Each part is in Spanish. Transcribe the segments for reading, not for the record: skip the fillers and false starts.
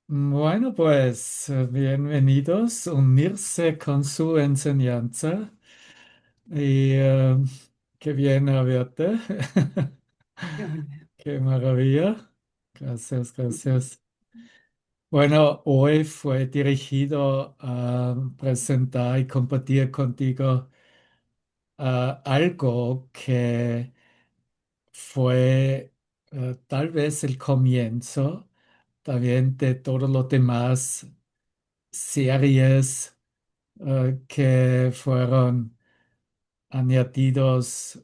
Bueno, pues bienvenidos, unirse con su enseñanza y qué bien verte. Hola. Qué maravilla. Gracias, gracias. Bueno, hoy fue dirigido a presentar y compartir contigo algo que fue tal vez el comienzo también de todo lo demás series que fueron añadidos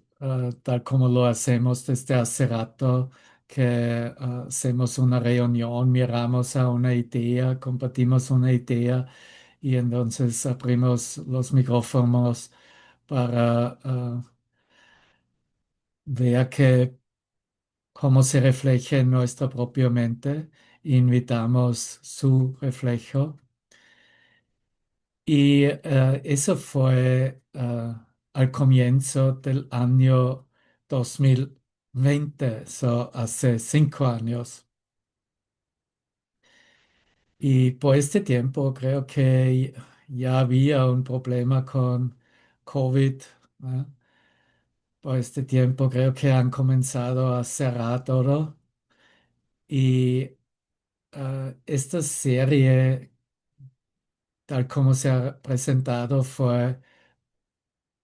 tal como lo hacemos desde hace rato, que hacemos una reunión, miramos a una idea, compartimos una idea y entonces abrimos los micrófonos para ver cómo se refleja en nuestra propia mente. Invitamos su reflejo. Y eso fue al comienzo del año 2020, hace 5 años. Y por este tiempo creo que ya había un problema con COVID, ¿no? Por este tiempo creo que han comenzado a cerrar todo. Y esta serie, tal como se ha presentado, fue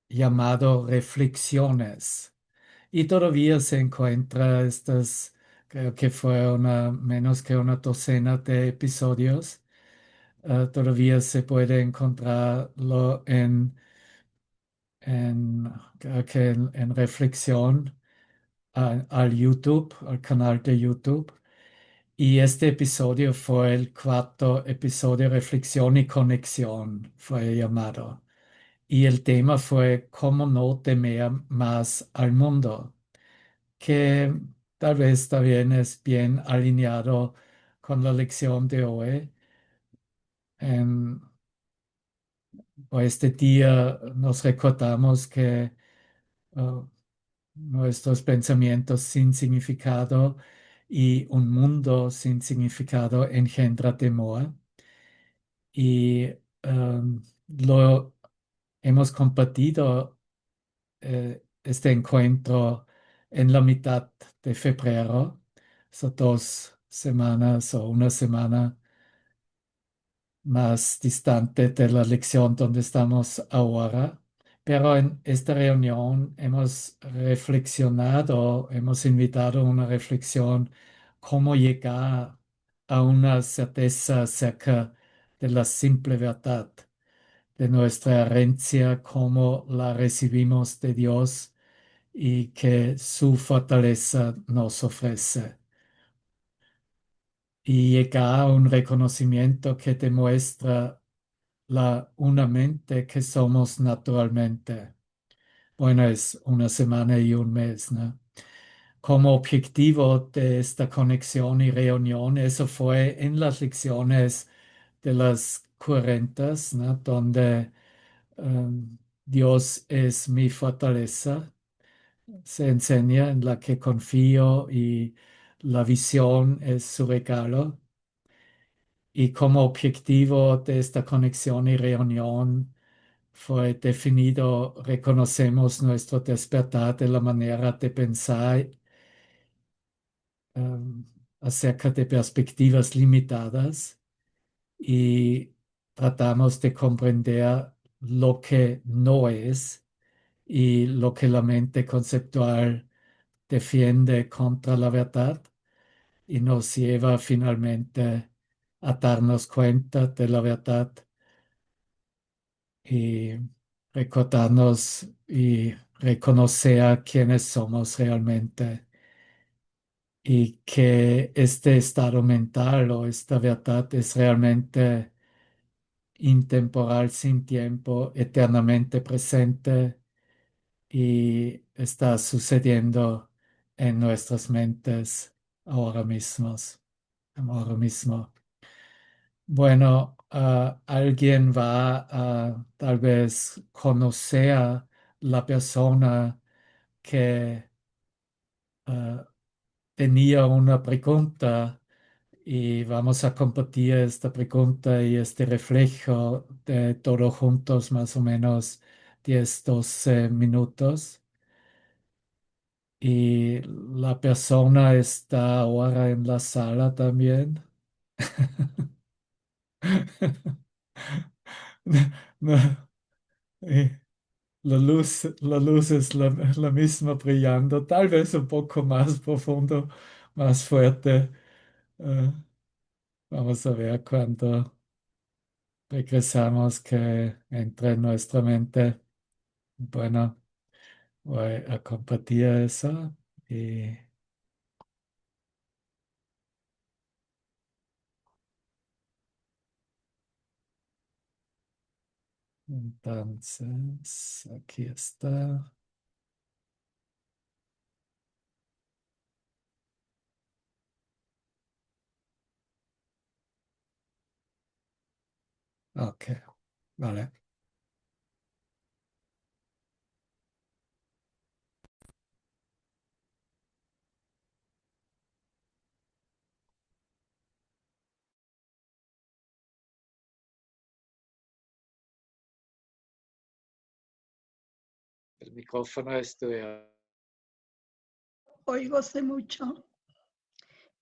llamado Reflexiones. Y todavía se encuentra estas, creo que fue menos que una docena de episodios. Todavía se puede encontrarlo creo que en reflexión al YouTube, al canal de YouTube. Y este episodio fue el cuarto episodio, Reflexión y Conexión, fue llamado. Y el tema fue cómo no temer más al mundo, que tal vez también es bien alineado con la lección de hoy. En este día nos recordamos que uh, nuestros pensamientos sin significado y un mundo sin significado engendra temor. Y lo hemos compartido este encuentro en la mitad de febrero, so 2 semanas o una semana más distante de la lección donde estamos ahora. Pero en esta reunión hemos reflexionado, hemos invitado a una reflexión cómo llegar a una certeza acerca de la simple verdad, de nuestra herencia, cómo la recibimos de Dios y que su fortaleza nos ofrece. Y llegar a un reconocimiento que demuestra una mente que somos naturalmente. Bueno, es una semana y un mes, ¿no? Como objetivo de esta conexión y reunión, eso fue en las lecciones de las 40, ¿no? Donde Dios es mi fortaleza, se enseña en la que confío y la visión es su regalo. Y como objetivo de esta conexión y reunión fue definido, reconocemos nuestro despertar de la manera de pensar em, acerca de perspectivas limitadas y tratamos de comprender lo que no es y lo que la mente conceptual defiende contra la verdad y nos lleva finalmente a darnos cuenta de la verdad y recordarnos y reconocer quiénes somos realmente y que este estado mental o esta verdad es realmente intemporal, sin tiempo, eternamente presente y está sucediendo en nuestras mentes ahora mismos, ahora mismo. Bueno, alguien va a tal vez conocer a la persona que tenía una pregunta Y vamos a compartir esta pregunta y este reflejo de todos juntos, más o menos 10, 12 minutos. Y la persona está ahora en la sala también. No, eh, la luz es la misma brillando, tal vez un poco más profundo, más fuerte. Eh, Vamos a ver cuando regresamos que entre en nuestra mente. Bueno, voy a compartir eso y entonces aquí está. Ok, vale. El micrófono es tuyo. Hoy gocé mucho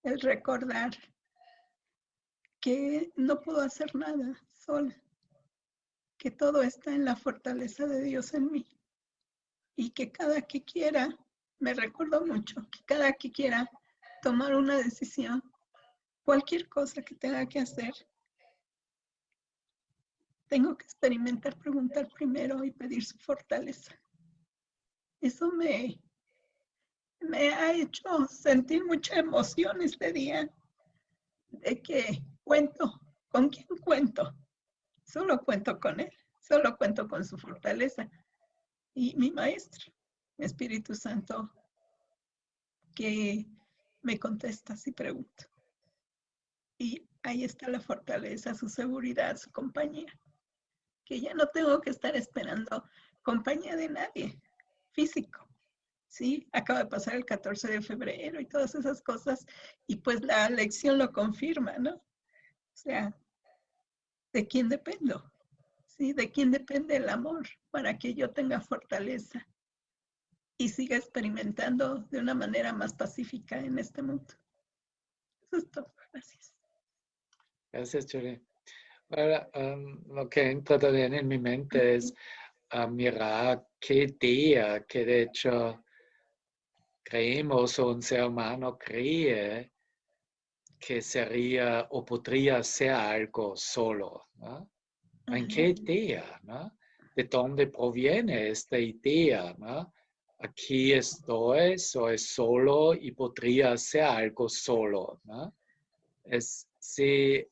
el recordar que no puedo hacer nada sola, que todo está en la fortaleza de Dios en mí y que cada que quiera, me recuerdo mucho, que cada que quiera tomar una decisión, cualquier cosa que tenga que hacer, tengo que experimentar, preguntar primero y pedir su fortaleza. Eso me ha hecho sentir mucha emoción este día, de que cuento, ¿con quién cuento? Solo cuento con Él, solo cuento con su fortaleza. Y mi maestro, mi Espíritu Santo, que me contesta si pregunto. Y ahí está la fortaleza, su seguridad, su compañía, que ya no tengo que estar esperando compañía de nadie, físico. Sí, acaba de pasar el 14 de febrero y todas esas cosas, y pues la lección lo confirma, ¿no? O sea, ¿de quién dependo? ¿Sí? ¿De quién depende el amor para que yo tenga fortaleza y siga experimentando de una manera más pacífica en este mundo? Eso es todo. Gracias. Gracias, Julie. Ahora, lo que entra también en mi mente es mirar qué día que de hecho creemos o un ser humano cree que sería o podría ser algo solo, ¿no? ¿En qué idea, ¿no? ¿De dónde proviene esta idea, ¿no? Aquí estoy, soy solo y podría ser algo solo, ¿no? Es si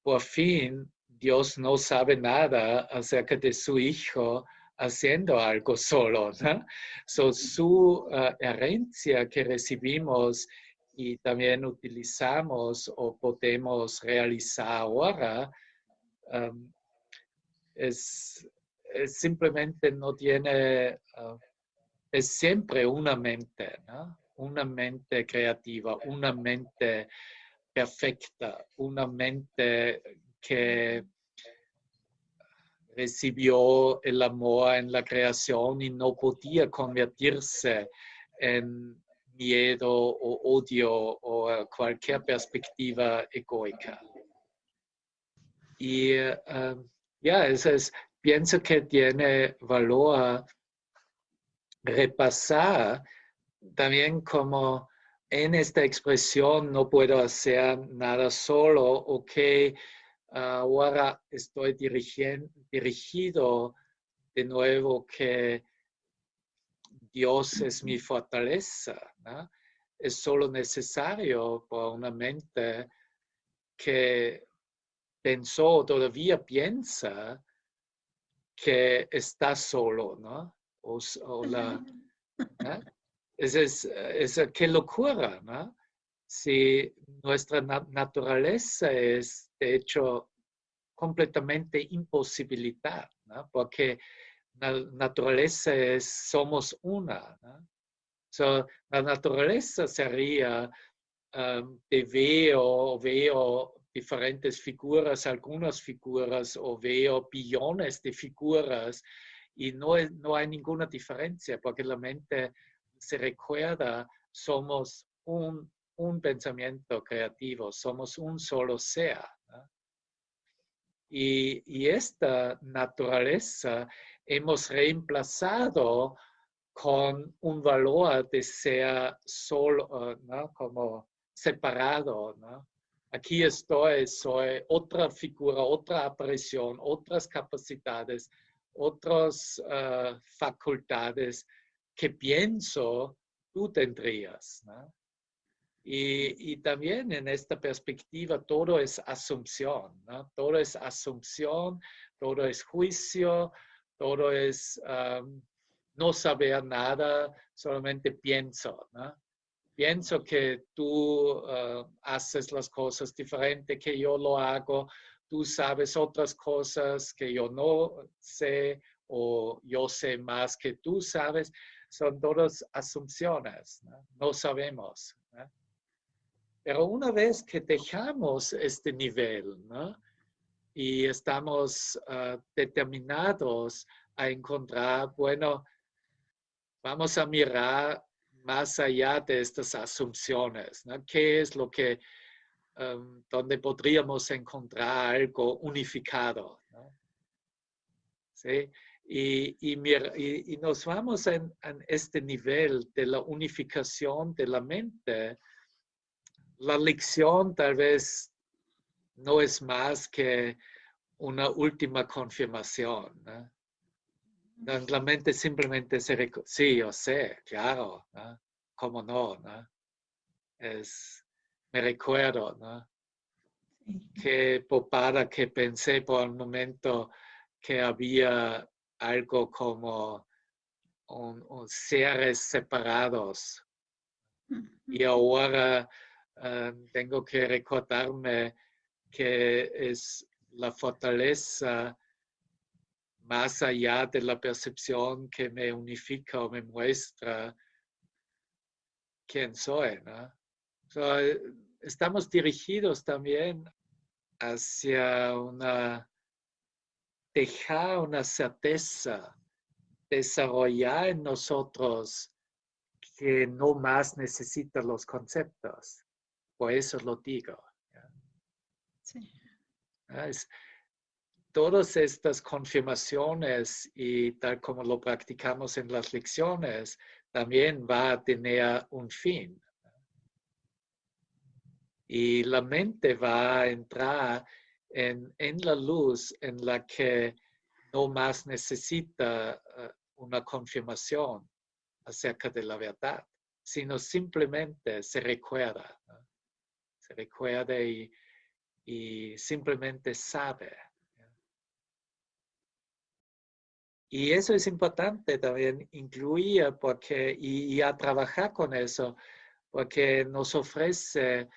por fin Dios no sabe nada acerca de su hijo haciendo algo solo, ¿no? Su herencia que recibimos y también utilizamos o podemos realizar ahora um, es, simplemente no tiene, es siempre una mente, ¿no? Una mente creativa, una mente perfecta, una mente que recibió el amor en la creación y no podía convertirse en miedo o odio o cualquier perspectiva egoica. Y ya, pienso que tiene valor repasar también como en esta expresión no puedo hacer nada solo o que ahora estoy dirigido de nuevo que Dios es mi fortaleza, ¿no? Es solo necesario por una mente que pensó, todavía piensa que está solo, ¿no? O ¿no? Qué locura, ¿no? Si nuestra naturaleza es, de hecho, completamente imposibilidad, ¿no? Porque la naturaleza somos una, ¿no? So, la naturaleza sería te veo diferentes figuras, algunas figuras, o veo billones de figuras, y no hay ninguna diferencia, porque la mente se recuerda, somos un pensamiento creativo, somos un solo ser, ¿no? Y esta naturaleza hemos reemplazado con un valor de ser solo, ¿no? Como separado, ¿no? Aquí estoy, soy otra figura, otra aparición, otras capacidades, otras facultades que pienso tú tendrías, ¿no? Y también en esta perspectiva todo es asunción, ¿no? Todo es asunción, todo es juicio, todo es no saber nada, solamente pienso, ¿no? Pienso que tú haces las cosas diferente que yo lo hago, tú sabes otras cosas que yo no sé, o yo sé más que tú sabes. Son todas asunciones, ¿no? No sabemos, ¿no? Pero una vez que dejamos este nivel, ¿no? Y estamos determinados a encontrar, bueno, vamos a mirar más allá de estas asunciones, ¿no? ¿Qué es lo que, donde podríamos encontrar algo unificado, ¿no? ¿Sí? Y nos vamos en este nivel de la unificación de la mente. La lección tal vez no es más que una última confirmación, ¿no? La mente simplemente sí, yo sé, claro, ¿no? ¿Cómo no, no? Me recuerdo, ¿no? Qué popada que pensé por un momento que había algo como un seres separados. Y ahora tengo que recordarme que es la fortaleza más allá de la percepción que me unifica o me muestra quién soy, ¿no? So, estamos dirigidos también hacia dejar una certeza, desarrollar en nosotros que no más necesita los conceptos. Por eso lo digo. Sí. Todas estas confirmaciones, y tal como lo practicamos en las lecciones, también va a tener un fin. Y la mente va a entrar en la luz en la que no más necesita una confirmación acerca de la verdad, sino simplemente se recuerda, ¿no? Se recuerda y simplemente sabe. Y eso es importante también incluir porque, y a trabajar con eso, porque nos ofrece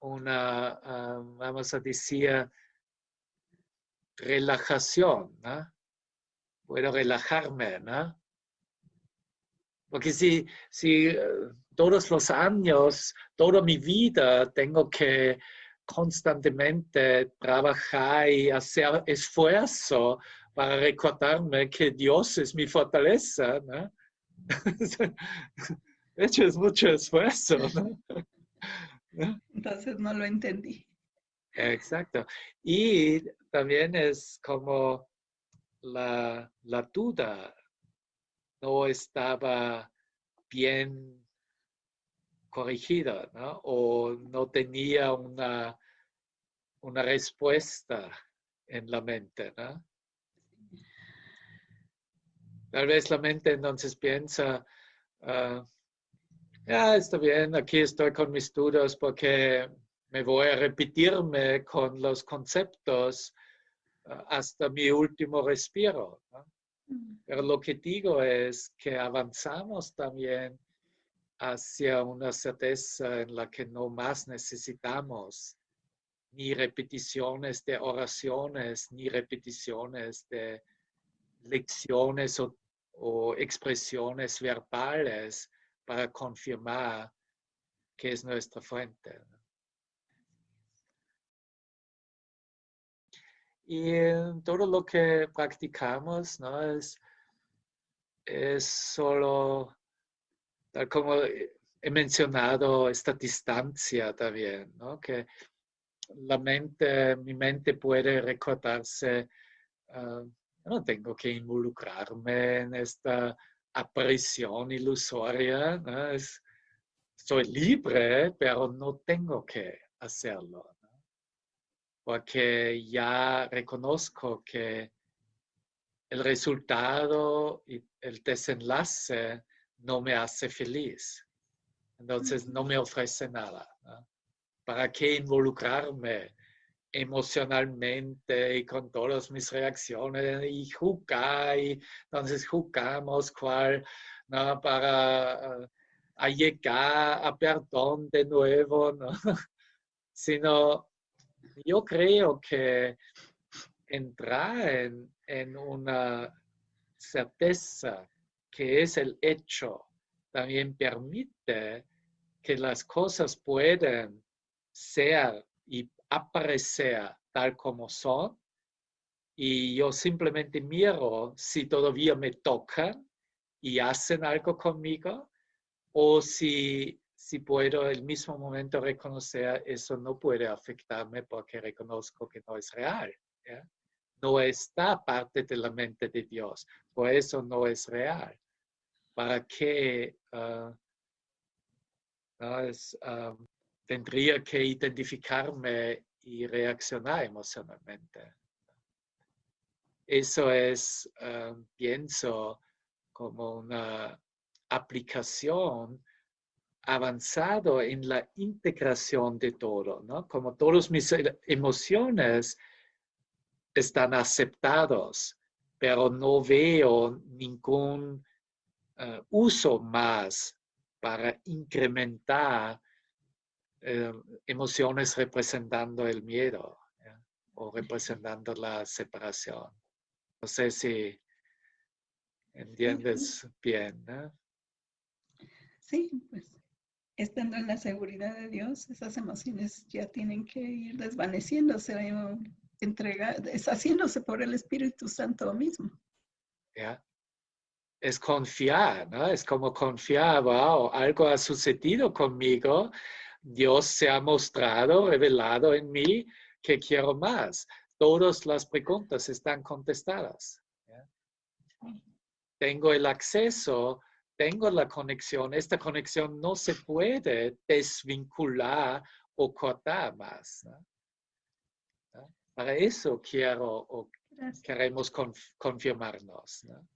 una, vamos a decir, relajación, ¿no? Puedo relajarme, ¿no? Porque si todos los años, toda mi vida, tengo que constantemente trabajar y hacer esfuerzo para recordarme que Dios es mi fortaleza, ¿no? De hecho, es mucho esfuerzo, ¿no? Entonces no lo entendí. Exacto. Y también es como la duda no estaba bien corregida, ¿no? O no tenía una respuesta en la mente, ¿no? Tal vez la mente entonces piensa, ya está bien, aquí estoy con mis dudas porque me voy a repetirme con los conceptos hasta mi último respiro, ¿no? Pero lo que digo es que avanzamos también hacia una certeza en la que no más necesitamos ni repeticiones de oraciones, ni repeticiones de lecciones o expresiones verbales para confirmar que es nuestra fuente. Y todo lo que practicamos, ¿no? Es solo, tal como he mencionado, esta distancia también, ¿no? Que mi mente puede recordarse, yo no tengo que involucrarme en esta aparición ilusoria, ¿no? Soy libre, pero no tengo que hacerlo, ¿no? Porque ya reconozco que el resultado y el desenlace no me hace feliz. Entonces no me ofrece nada, ¿no? ¿Para qué involucrarme emocionalmente y con todas mis reacciones y jugar? Y entonces jugamos cuál, ¿no? Para llegar a perdón de nuevo, ¿no? Sino yo creo que entrar en una certeza que es el hecho también permite que las cosas pueden ser y aparecer tal como son, y yo simplemente miro si todavía me tocan y hacen algo conmigo, o si puedo el mismo momento reconocer eso no puede afectarme porque reconozco que no es real. ¿Ya? No está parte de la mente de Dios, por eso no es real. ¿Para qué tendría que identificarme y reaccionar emocionalmente? Eso es, pienso, como una aplicación avanzado en la integración de todo, ¿no? Como todas mis emociones están aceptados, pero no veo ningún uso más para incrementar emociones representando el miedo, ¿ya? O representando la separación. No sé si entiendes bien, ¿no? Sí, pues estando en la seguridad de Dios, esas emociones ya tienen que ir desvaneciéndose, deshaciéndose por el Espíritu Santo mismo. ¿Ya? Es confiar, ¿no? Es como confiar, wow, algo ha sucedido conmigo, Dios se ha mostrado, revelado en mí que quiero más. Todas las preguntas están contestadas. ¿Ya? Tengo el acceso, tengo la conexión. Esta conexión no se puede desvincular o cortar más, ¿no? ¿No? Para eso queremos confirmarnos, ¿no?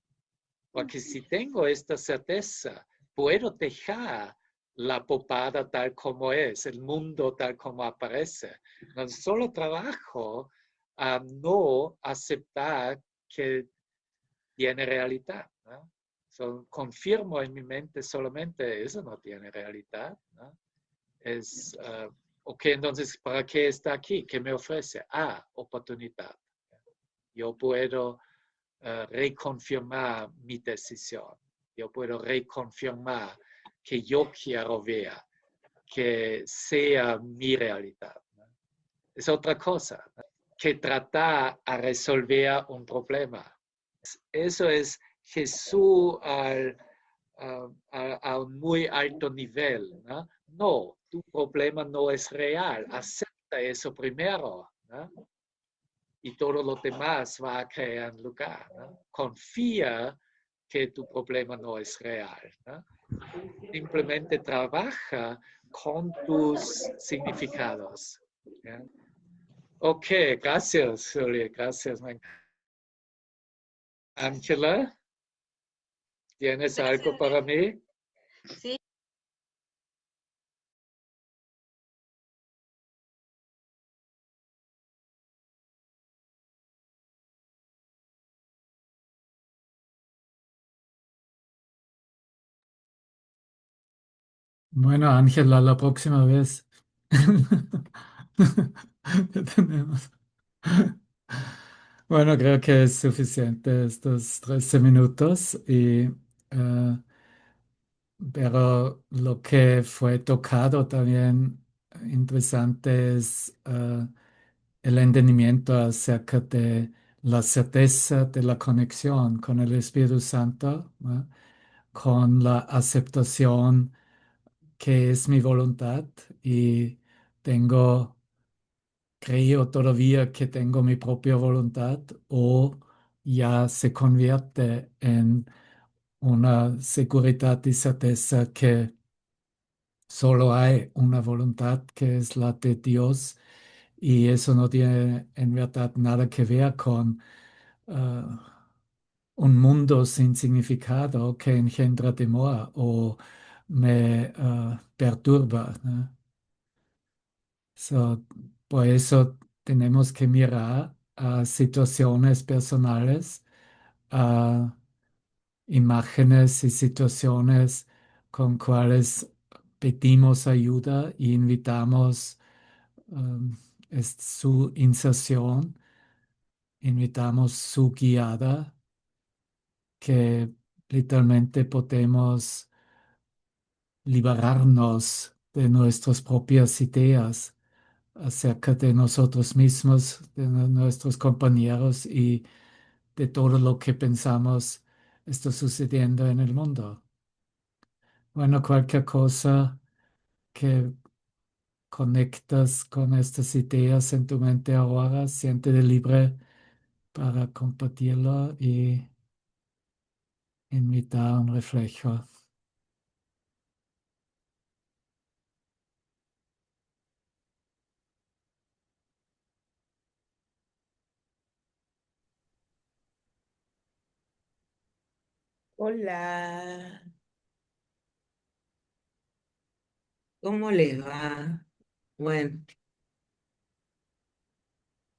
Porque si tengo esta certeza, puedo dejar la popada tal como es, el mundo tal como aparece. No solo trabajo a no aceptar que tiene realidad, ¿no? Confirmo en mi mente solamente eso no tiene realidad, ¿no? Ok, entonces, ¿para qué está aquí? ¿Qué me ofrece? Oportunidad. Yo puedo reconfirmar mi decisión. Yo puedo reconfirmar que yo quiero ver, que sea mi realidad, ¿no? Es otra cosa, ¿no? Que tratar a resolver un problema. Eso es Jesús a un muy alto nivel, ¿no? No, tu problema no es real. Acepta eso primero, ¿no? Y todo lo demás va a caer en lugar, ¿no? Confía que tu problema no es real, ¿no? Simplemente trabaja con tus significados. ¿Ya? Ok, gracias, Julia, gracias. Ángela, ¿tienes algo para mí? Sí, Bueno, Ángela, la próxima vez ya tenemos. Bueno, creo que es suficiente estos 13 minutos y pero lo que fue tocado también interesante es el entendimiento acerca de la certeza de la conexión con el Espíritu Santo, ¿no? Con la aceptación que es mi voluntad y tengo, creo todavía que tengo mi propia voluntad o ya se convierte en una seguridad y certeza que solo hay una voluntad que es la de Dios y eso no tiene en verdad nada que ver con un mundo sin significado que engendra temor o me perturba, ¿no? So, por eso tenemos que mirar a situaciones personales, a imágenes y situaciones con cuales pedimos ayuda y invitamos su inserción, invitamos su guiada, que literalmente podemos liberarnos de nuestras propias ideas acerca de nosotros mismos, de nuestros compañeros y de todo lo que pensamos está sucediendo en el mundo. Bueno, cualquier cosa que conectas con estas ideas en tu mente ahora, siéntete libre para compartirlo y invitar un reflejo. Hola, ¿cómo les va? Bueno,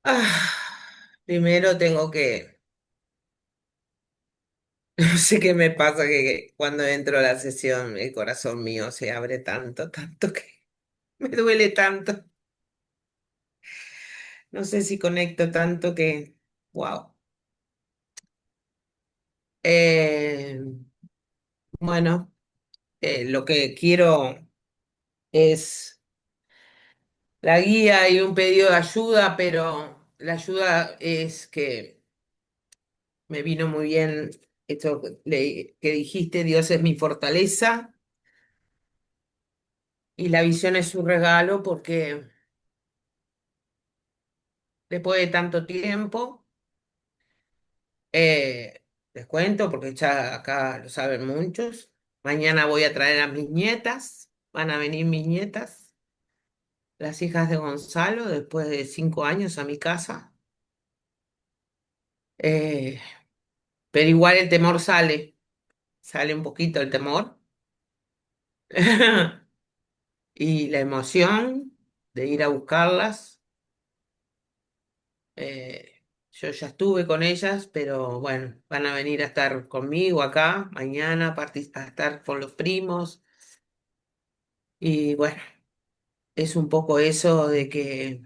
ah, primero tengo que, no sé qué me pasa que cuando entro a la sesión el corazón mío se abre tanto, tanto que me duele tanto. No sé si conecto tanto que, wow. Eh, bueno, lo que quiero es la guía y un pedido de ayuda, pero la ayuda es que me vino muy bien esto que dijiste, Dios es mi fortaleza y la visión es su regalo porque después de tanto tiempo, les cuento porque ya acá lo saben muchos, mañana voy a traer a mis nietas, van a venir mis nietas, las hijas de Gonzalo, después de 5 años a mi casa. Eh, pero igual el temor sale un poquito el temor. Y la emoción de ir a buscarlas. Yo ya estuve con ellas, pero bueno, van a venir a estar conmigo acá mañana, a estar con los primos. Y bueno, es un poco eso de que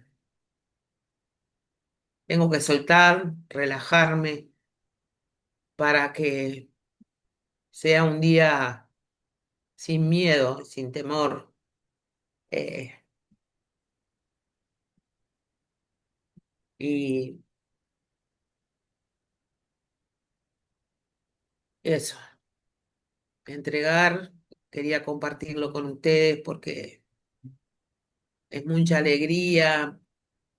tengo que soltar, relajarme para que sea un día sin miedo, sin temor. eh, y eso, entregar, quería compartirlo con ustedes porque es mucha alegría,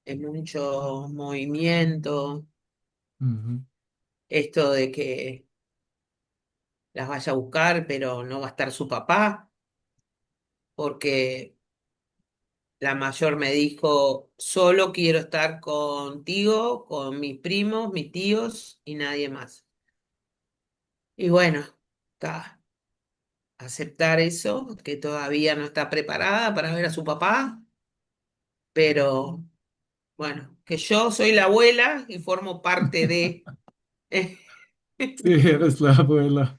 es mucho movimiento, Ujú. esto de que las vaya a buscar, pero no va a estar su papá, porque la mayor me dijo, solo quiero estar contigo, con mis primos, mis tíos y nadie más. Y bueno, está, aceptar eso, que todavía no está preparada para ver a su papá, pero bueno, que yo soy la abuela y formo parte de... Sí, eres la abuela.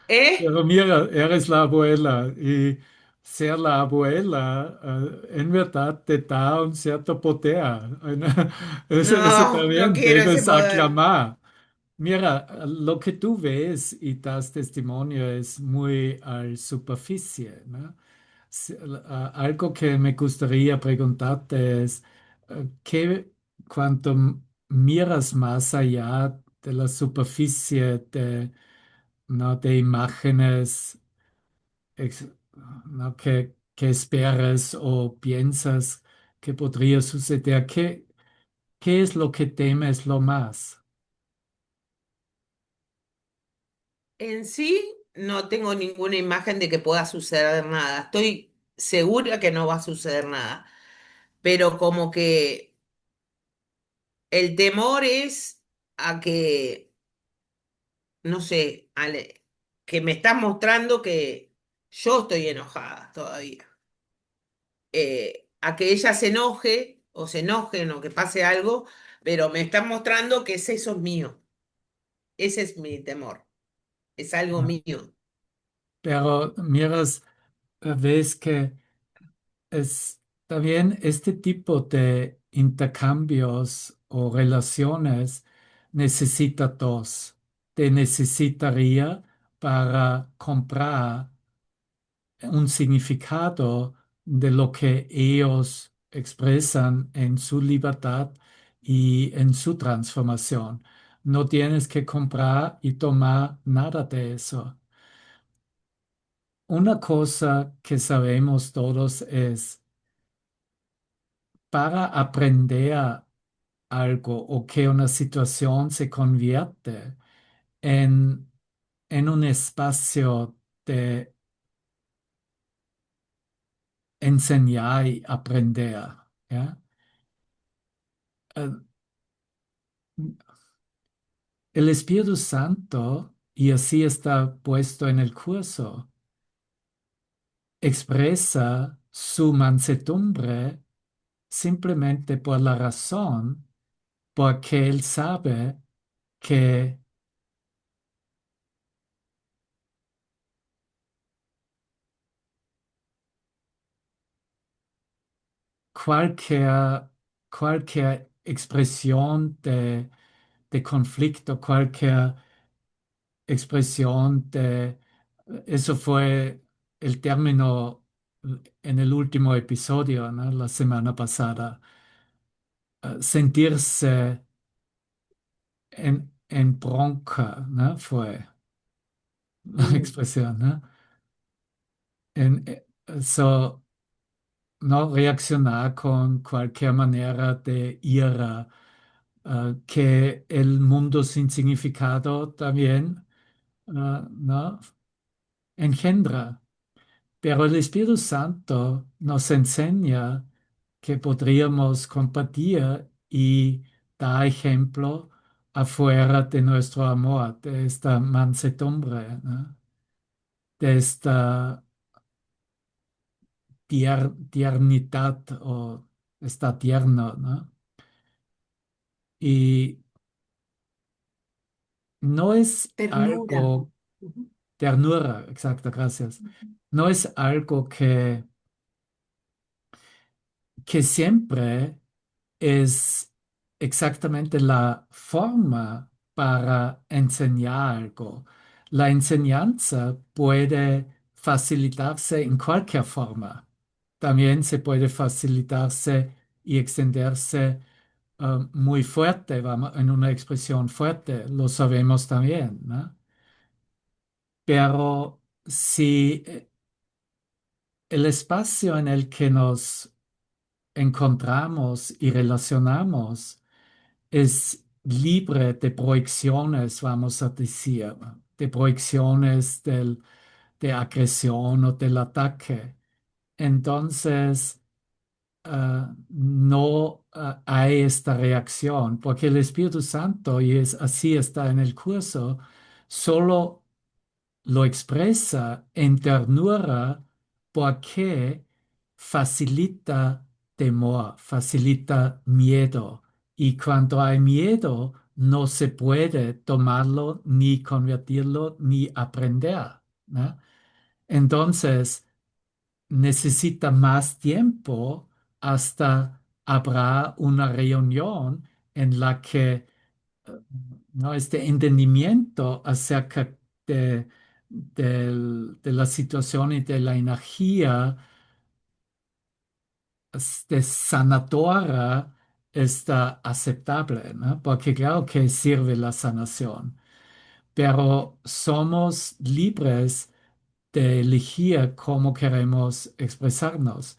¿Eh? Pero mira, eres la abuela y ser la abuela en verdad te da un cierto poder. Eso No, no también quiero ese debes poder. aclamar. Mira, lo que tú ves y das testimonio es muy al superficie, ¿no? Algo que me gustaría preguntarte es, ¿qué cuanto miras más allá de la superficie de, ¿no? de imágenes, ex- ¿no? que esperas o piensas que podría suceder? ¿Qué es lo que temes lo más? En sí, no tengo ninguna imagen de que pueda suceder nada. Estoy segura que no va a suceder nada. Pero como que el temor es a que, no sé, que me estás mostrando que yo estoy enojada todavía. A que ella se enoje o se enojen o que pase algo, pero me están mostrando que eso es mío. Ese es mi temor. Es algo ¿No? mío. Pero miras, ves que es también este tipo de intercambios o relaciones necesita dos. Te necesitaría para comprar un significado de lo que ellos expresan en su libertad y en su transformación. No tienes que comprar y tomar nada de eso. Una cosa que sabemos todos es, para aprender algo o que una situación se convierte en, en un espacio de enseñar y aprender, ¿ya? Eh, El Espíritu Santo, y así está puesto en el curso, expresa su mansedumbre simplemente por la razón porque él sabe que cualquier, cualquier expresión de conflicto, cualquier expresión de... Eso fue el término en el último episodio, ¿no? La semana pasada. Sentirse en bronca, ¿no? Fue la Mm, expresión, ¿no? So, no reaccionar con cualquier manera de ira, que el mundo sin significado también, ¿no? Engendra. Pero el Espíritu Santo nos enseña que podríamos compartir y dar ejemplo afuera de nuestro amor, de esta mansedumbre, ¿no? De esta tiernidad o está tierno, ¿no? Y no es ternura. algo, Ujú. ternura, exacto, gracias. No es algo que siempre es exactamente la forma para enseñar algo. La enseñanza puede facilitarse en cualquier forma. También se puede facilitarse y extenderse muy fuerte, vamos, en una expresión fuerte, lo sabemos también, ¿no? Pero si el espacio en el que nos encontramos y relacionamos es libre de proyecciones, vamos a decir, de proyecciones de agresión o del ataque. Entonces, no hay esta reacción, porque el Espíritu Santo, y es así está en el curso, solo lo expresa en ternura porque facilita temor, facilita miedo. Y cuando hay miedo, no se puede tomarlo, ni convertirlo, ni aprender, ¿no? Entonces, necesita más tiempo hasta habrá una reunión en la que ¿no? Este entendimiento acerca de la situación y de la energía sanadora está aceptable, ¿no? Porque claro que sirve la sanación, pero somos libres de elegir cómo queremos expresarnos.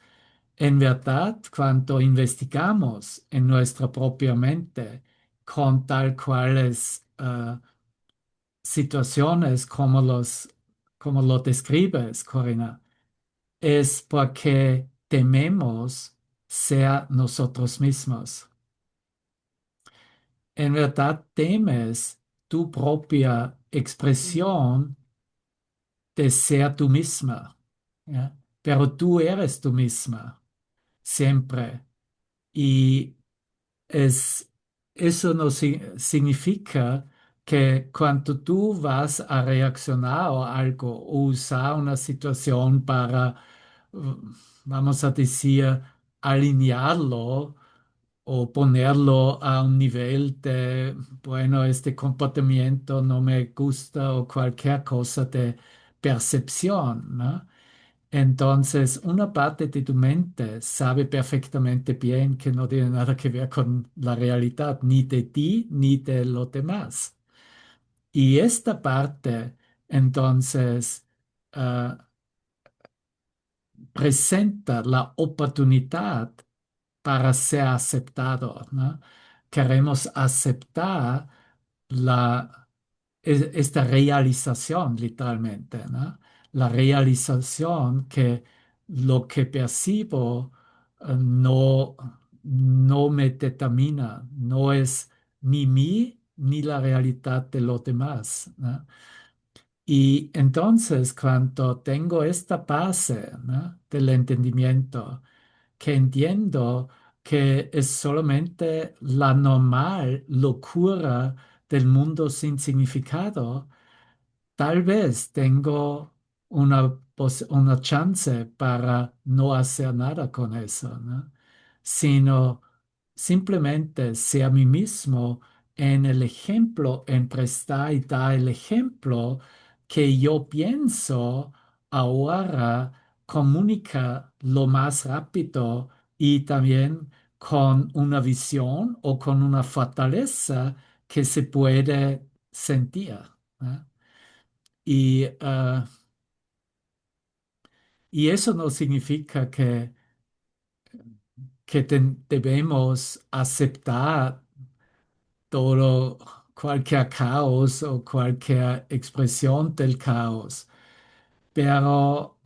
En verdad, cuando investigamos en nuestra propia mente con tal cuales situaciones como lo describes, Corina, es porque tememos ser nosotros mismos. En verdad temes tu propia expresión de ser tú misma, ¿ya? Pero tú eres tú misma, siempre. Y es, eso no significa que cuando tú vas a reaccionar a algo o usar una situación para, uh, vamos a decir, alinearlo o ponerlo a un nivel de, bueno, este comportamiento no me gusta o cualquier cosa de percepción, ¿no? Entonces, una parte de tu mente sabe perfectamente bien que no tiene nada que ver con la realidad, ni de ti ni de los demás. Y esta parte, entonces, ah, presenta la oportunidad para ser aceptado, ¿no? Queremos aceptar esta realización, literalmente, ¿no? La realización que lo que percibo no, no me determina, no es ni mí ni la realidad de los demás, ¿no? Y entonces, cuando tengo esta base, ¿no? Del entendimiento, que entiendo que es solamente la normal locura del mundo sin significado, tal vez tengo una chance para no hacer nada con eso, ¿no? Sino simplemente ser mí mismo en el ejemplo, en prestar y dar el ejemplo que yo pienso ahora comunica lo más rápido y también con una visión o con una fortaleza que se puede sentir, ¿no? Y, y eso no significa que debemos aceptar todo, cualquier caos o cualquier expresión del caos, pero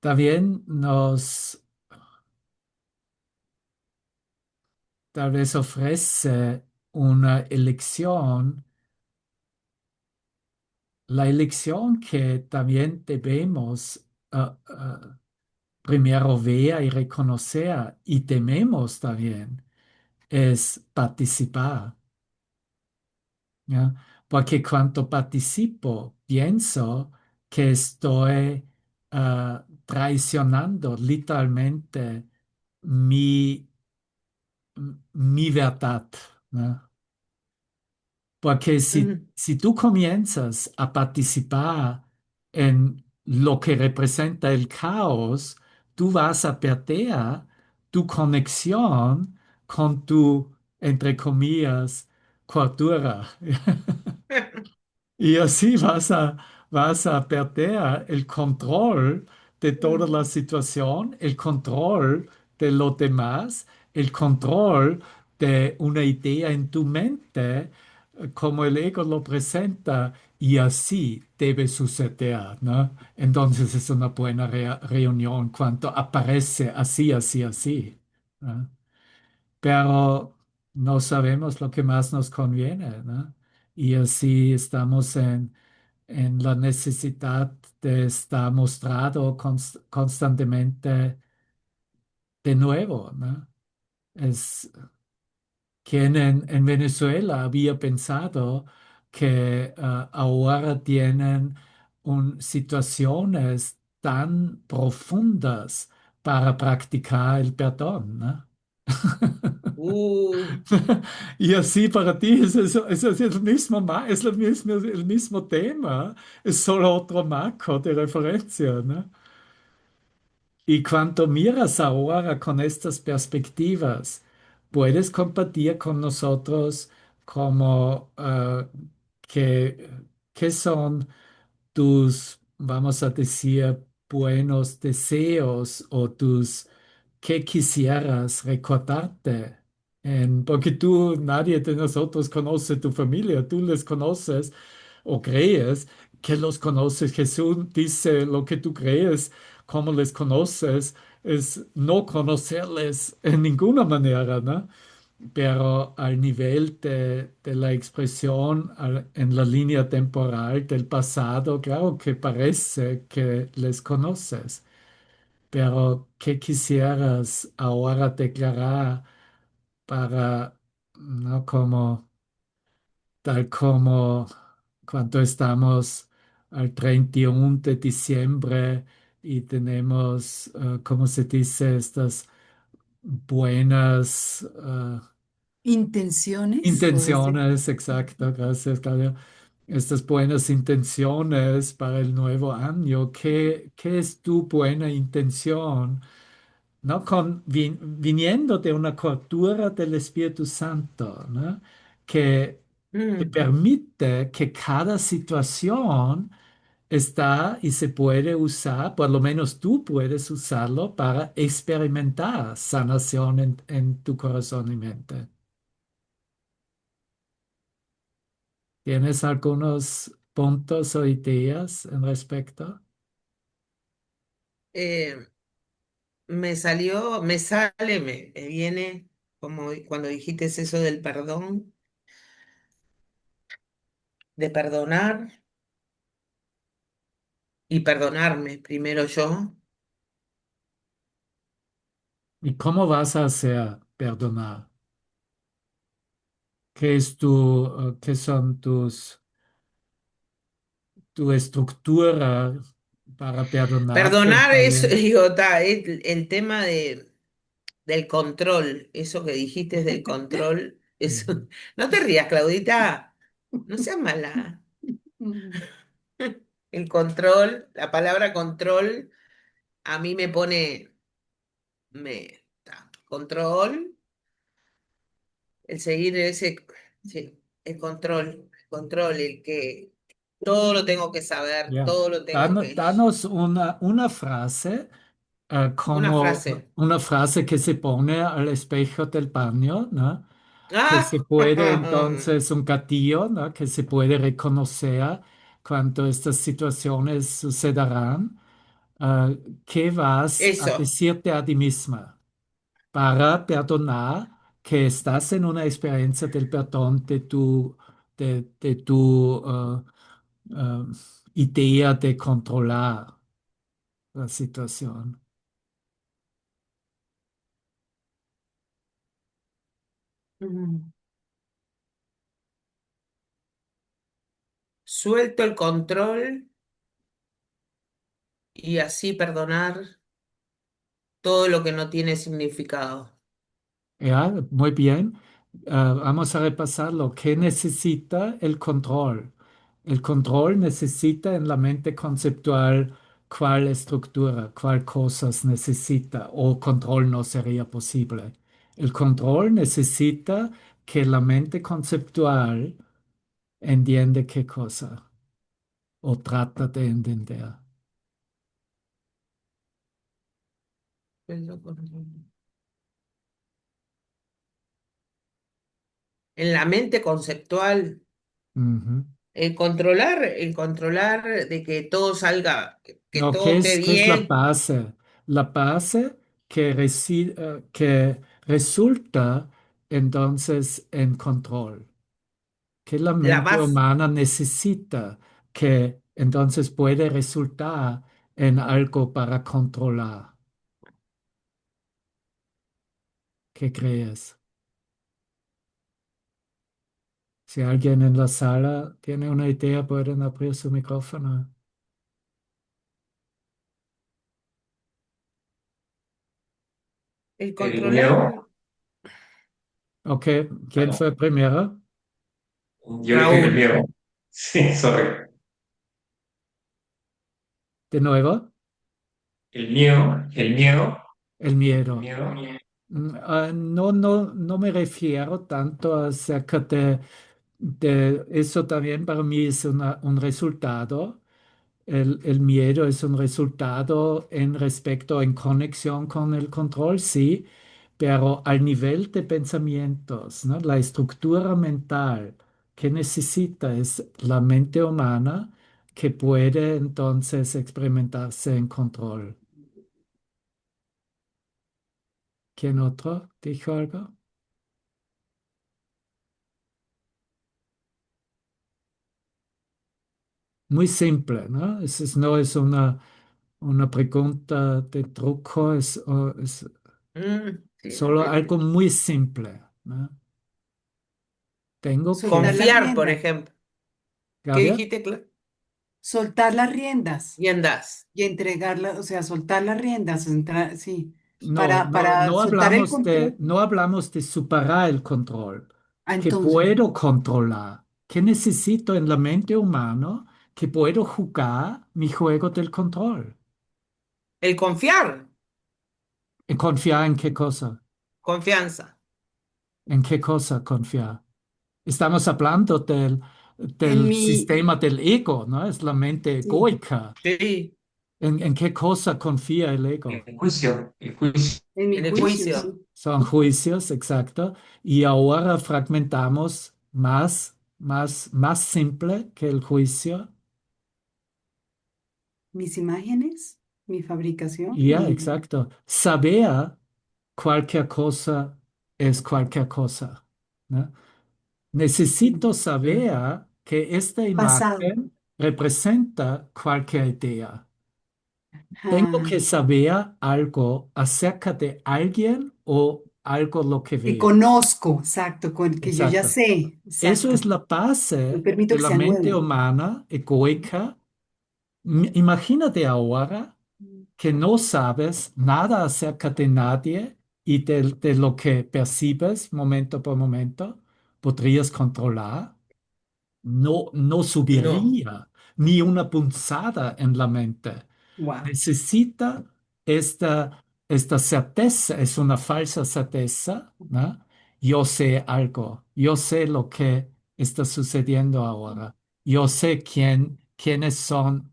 también nos tal vez ofrece una elección, la elección que también debemos primero ver y reconocer y tememos también es participar, ¿ya? Porque cuando participo, pienso que estoy traicionando literalmente mi, mi verdad, ¿no? Porque Ujú. si tú comienzas a participar en lo que representa el caos, tú vas a perder tu conexión con tu, entre comillas, cultura. Y así vas a perder el control de toda la situación, el control de los demás, el control de una idea en tu mente, como el ego lo presenta, y así debe suceder, ¿no? Entonces es una buena reunión cuando aparece así, así, así, ¿no? Pero no sabemos lo que más nos conviene, ¿no? Y así estamos en la necesidad de estar mostrado constantemente de nuevo, ¿no? Es quien en Venezuela había pensado que ahora tienen situaciones tan profundas para practicar el perdón, ¿no? Uh, Y así para ti es el mismo, el mismo tema, es solo otro marco de referencia, ¿no? Y cuando miras ahora con estas perspectivas, puedes compartir con nosotros como qué, qué son tus, vamos a decir, buenos deseos o tus, qué quisieras recordarte. Porque tú, nadie de nosotros conoce tu familia, tú les conoces o crees que los conoces. Jesús dice lo que tú crees, cómo les conoces, es no conocerles en ninguna manera, ¿no? Pero al nivel de la expresión en la línea temporal del pasado, claro que parece que les conoces, pero ¿qué quisieras ahora declarar para, no como, tal como cuando estamos al 31 de diciembre y tenemos, ¿cómo se dice? Estas buenas... Intenciones, o decir. intenciones, exacto, gracias, Claudia. Estas buenas intenciones para el nuevo año. ¿Qué es tu buena intención? ¿No? Viniendo de una cultura del Espíritu Santo, ¿no? Que te mm, permite que cada situación está y se puede usar, por lo menos tú puedes usarlo para experimentar sanación en tu corazón y mente. ¿Tienes algunos puntos o ideas en respecto? eh, me salió, me sale, me viene, como cuando dijiste eso del perdón, de perdonar y perdonarme primero yo. ¿Y cómo vas a hacer perdonar? ¿Qué es qué son tu estructura para perdonarte Perdonar está es, bien? digo, el tema del control, eso que dijiste del control, eso. Ujú. No te rías, Claudita, no seas mala. El control, la palabra control, a mí me pone, control, el seguir ese, sí, el control, el que todo lo tengo que saber, Ya. todo lo tengo que, Danos una frase, una como frase. una frase que se pone al espejo del baño, ¿no? Que se Ah, puede entonces, un gatillo, ¿no? Que se puede reconocer cuando estas situaciones sucederán. Ah, ¿Qué vas a eso. decirte a ti misma para perdonar que estás en una experiencia del perdón de tu ah, idea de controlar la situación? Mm. Suelto el control y así perdonar todo lo que no tiene significado. Ya, muy bien. Vamos a repasar lo que necesita el control. El control necesita en la mente conceptual cuál estructura, cuál cosas necesita o control no sería posible. El control necesita que la mente conceptual entiende qué cosa o trata de entender. En la mente conceptual, Ujú. el controlar de que todo salga, que No, todo esté qué es la bien, base? La base que resulta entonces en control, que la la mente base. humana necesita, que entonces puede resultar en algo para controlar. ¿Qué crees? Si alguien en la sala tiene una idea, pueden abrir su micrófono. El El mío, controlar, Ok, ¿quién Bueno, fue primero? yo dije el Raúl, miedo. Sí, sorry. De nuevo, El miedo, el el miedo. miedo. No, no, no me refiero tanto acerca de eso también para mí es un resultado. El miedo es un resultado en respecto, en conexión con el control, sí, pero al nivel de pensamientos, ¿no? La estructura mental que necesita es la mente humana que puede entonces experimentarse en control. ¿Quién otro dijo algo? Muy simple, ¿no? No es una pregunta de truco, es sí, solo algo muy simple, ¿no? Tengo Soltar que, las confiar, por riendas, ejemplo. ¿Qué Gabriel, dijiste, soltar las riendas Y andás. y entregarlas, o sea, soltar las riendas, sí, no, no, para soltar el control. no hablamos de superar el control, Ah, que entonces, puedo controlar, que necesito en la mente humana, que puedo jugar mi juego del control. El confiar, ¿En confiar en qué cosa? confianza. ¿En qué cosa confiar? Estamos hablando en del mi, sistema del ego, ¿no? Es la mente sí, egoica. Sí, En qué cosa confía el ego? El juicio. en mi en el juicio, juicio. sí, Son juicios, exacto. Y ahora fragmentamos más simple que el juicio. mis imágenes, mi fabricación, Ya, exacto. Saber cualquier cosa es cualquier cosa, ¿no? Necesito Mm, saber que esta pasado. imagen representa cualquier idea. Tengo Ah, que saber algo acerca de alguien o algo lo que que veo. conozco, exacto, que yo ya Exacto. sé, Eso es exacto. la No base permito de que la sea mente nuevo. humana egoica. Imagínate ahora que no sabes nada acerca de nadie y de lo que percibes momento por momento. ¿Podrías controlar? No, no no, subiría ni una punzada en la mente. Wow, Necesita esta certeza, es una falsa certeza, ¿no? Yo sé algo, yo sé lo que está sucediendo ahora, yo sé quiénes son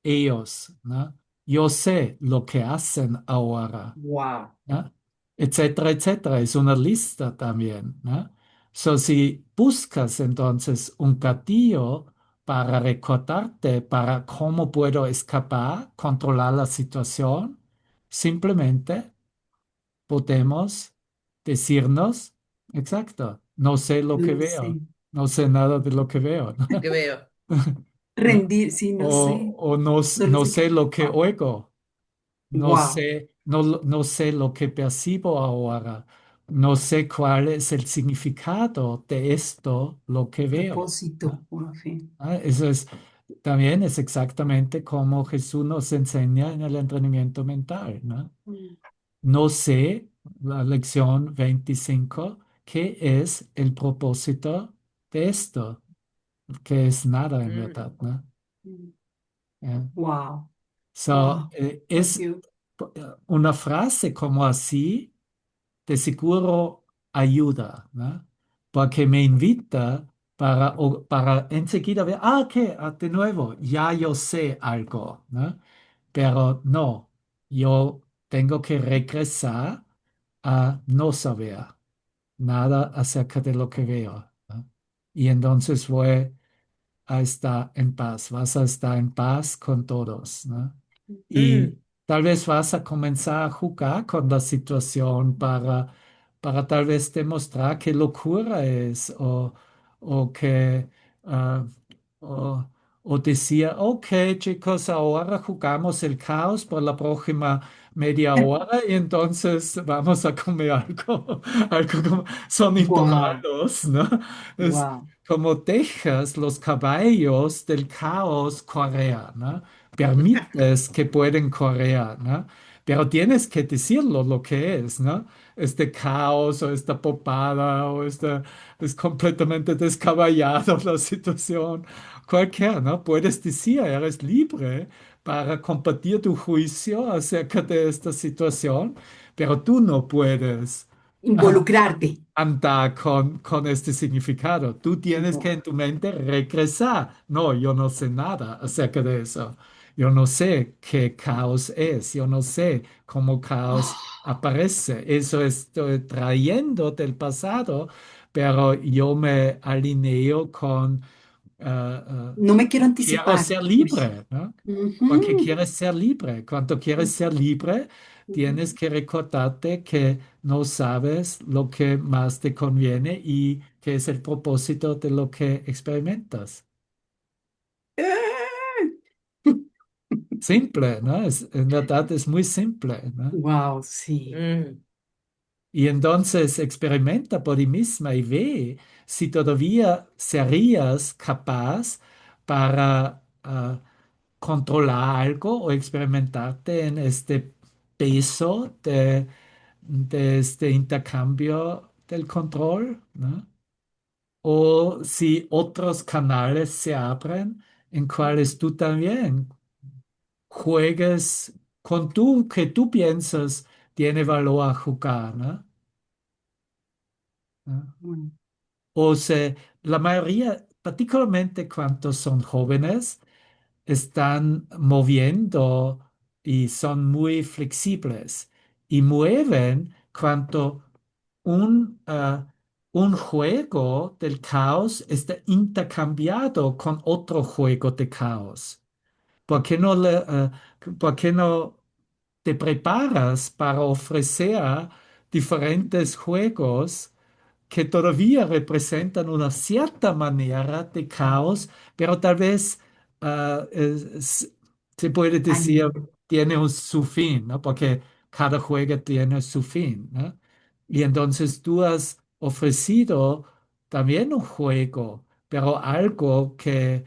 ellos, ¿no? Yo sé lo que hacen ahora, wow. ¿no? Etcétera, etcétera. Es una lista también, ¿no? So, si buscas entonces un gatillo para recordarte para cómo puedo escapar, controlar la situación, simplemente podemos decirnos, exacto, no sé lo Yo que no sé. veo, no sé nada de lo que veo, ¿no? que veo. ¿No? Rendir, sí, no sé. O no, Solo no sé que, sé lo que wow, oigo. No wow, sé, no sé lo que percibo ahora. No sé cuál es el significado de esto, lo que veo, propósito, ¿no? wow, sí. Eso también es exactamente como Jesús nos enseña en el entrenamiento mental, ¿no? Mm. No sé, la lección 25, qué es el propósito de esto, que es nada en Mm, verdad, ¿no? Mm. Eh, Wow, So, wow, es Dios, una frase como así de seguro ayuda, ¿no? Porque me invita para enseguida ver, que de nuevo, ya yo sé algo, ¿no? Pero no, yo tengo que regresar a no saber nada acerca de lo que veo, ¿no? Y entonces voy a estar en paz, vas a estar en paz con todos, ¿no? mm, Y tal vez vas a comenzar a jugar con la situación para tal vez demostrar qué locura es o que ah, o, o decir, ok, chicos, ahora jugamos el caos por la próxima media hora y entonces vamos a comer algo, algo como, son wow, intervalos, ¿no? Es, wow, como dejas los caballos del caos correr, ¿no? Permites que pueden correr, ¿no? pero tienes que decirlo lo que es, ¿no? Este caos o esta popada o esta es completamente descabellado la situación, cualquiera, ¿no? Puedes decir, eres libre para compartir tu juicio acerca de esta situación, pero tú no puedes ah, Involucrarte. andar con este significado. Tú tienes que No. en tu mente regresar. No, yo no sé nada acerca de eso. Yo no sé qué caos es. Yo no sé cómo caos Oh, aparece. Eso estoy trayendo del pasado, pero yo me alineo con no me quiero quiero anticipar. ser Uy. libre, ¿no? Porque Ujú. quieres ser libre. Cuando quieres ser libre, tienes Ujú. que recordarte que no sabes lo que más te conviene y que es el propósito de lo que experimentas. Simple, ¿no? En verdad es muy simple, ¿no? Wow, sí. Mm. Y entonces experimenta por ti misma y ve si todavía serías capaz para controlar algo o experimentarte en este peso de este intercambio del control, ¿no? O si otros canales se abren en cuales tú también juegues con tú que tú piensas tiene valor a jugar, ¿no? ¿No? Bueno, O sea, la mayoría, particularmente cuando son jóvenes, están moviendo y son muy flexibles y mueven cuando un juego del caos está intercambiado con otro juego de caos. ¿Por qué no, por qué no te preparas para ofrecer diferentes juegos que todavía representan una cierta manera de caos, pero tal vez se puede decir ay, tiene su fin, ¿no? Porque cada juego tiene su fin, ¿no? Y entonces tú has ofrecido también un juego, pero algo que,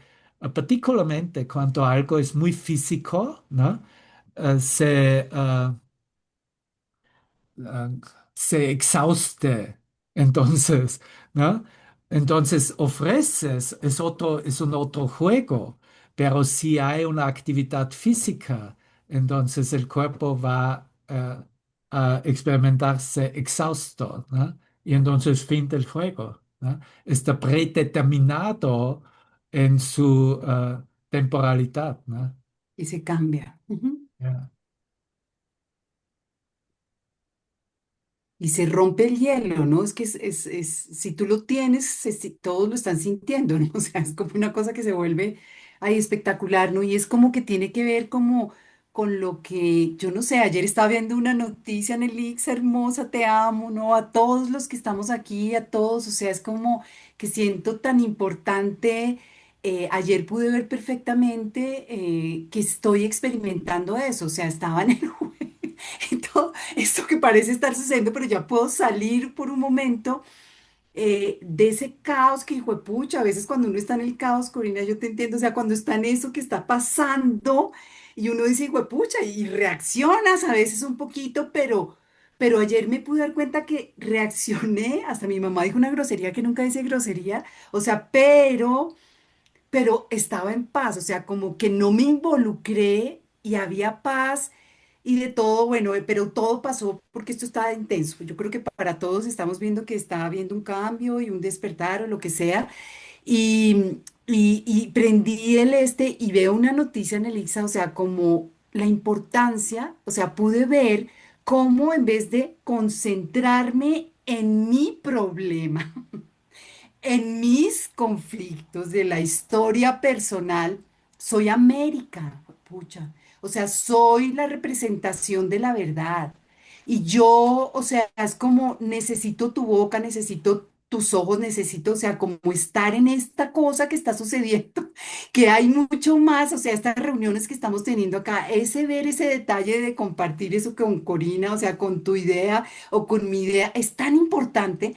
particularmente cuando algo es muy físico, ¿no? Se, ah, se exhauste. Entonces, ¿no? Entonces ofreces, es un otro juego, pero si hay una actividad física, entonces el cuerpo va a experimentarse exhausto, ¿no? Y entonces fin del juego, ¿no? Está predeterminado en su temporalidad, ¿no? y se cambia. Ujú. Ya. Y se rompe el hielo, ¿no? Es que si tú lo tienes, todos lo están sintiendo, ¿no? O sea, es como una cosa que se vuelve ahí espectacular, ¿no? Y es como que tiene que ver como con lo que, yo no sé, ayer estaba viendo una noticia en el Ix, hermosa, te amo, ¿no? A todos los que estamos aquí, a todos, o sea, es como que siento tan importante. Ayer pude ver perfectamente que estoy experimentando eso, o sea, estaba en el todo esto que parece estar sucediendo, pero ya puedo salir por un momento de ese caos que, hijo de pucha, a veces cuando uno está en el caos, Corina, yo te entiendo, o sea, cuando está en eso que está pasando y uno dice, hijo de pucha, y reaccionas a veces un poquito, pero ayer me pude dar cuenta que reaccioné, hasta mi mamá dijo una grosería que nunca dice grosería, o sea, pero estaba en paz, o sea, como que no me involucré y había paz y de todo, bueno, pero todo pasó porque esto estaba intenso. Yo creo que para todos estamos viendo que está habiendo un cambio y un despertar o lo que sea. Y prendí el este y veo una noticia en el IXA, o sea, como la importancia, o sea, pude ver cómo en vez de concentrarme en mi problema, en mis conflictos de la historia personal, soy América, pucha. O sea, soy la representación de la verdad. Y yo, o sea, es como necesito tu boca, necesito tus ojos, necesito, o sea, como estar en esta cosa que está sucediendo, que hay mucho más, o sea, estas reuniones que estamos teniendo acá, ese ver ese detalle de compartir eso con Corina, o sea, con tu idea o con mi idea, es tan importante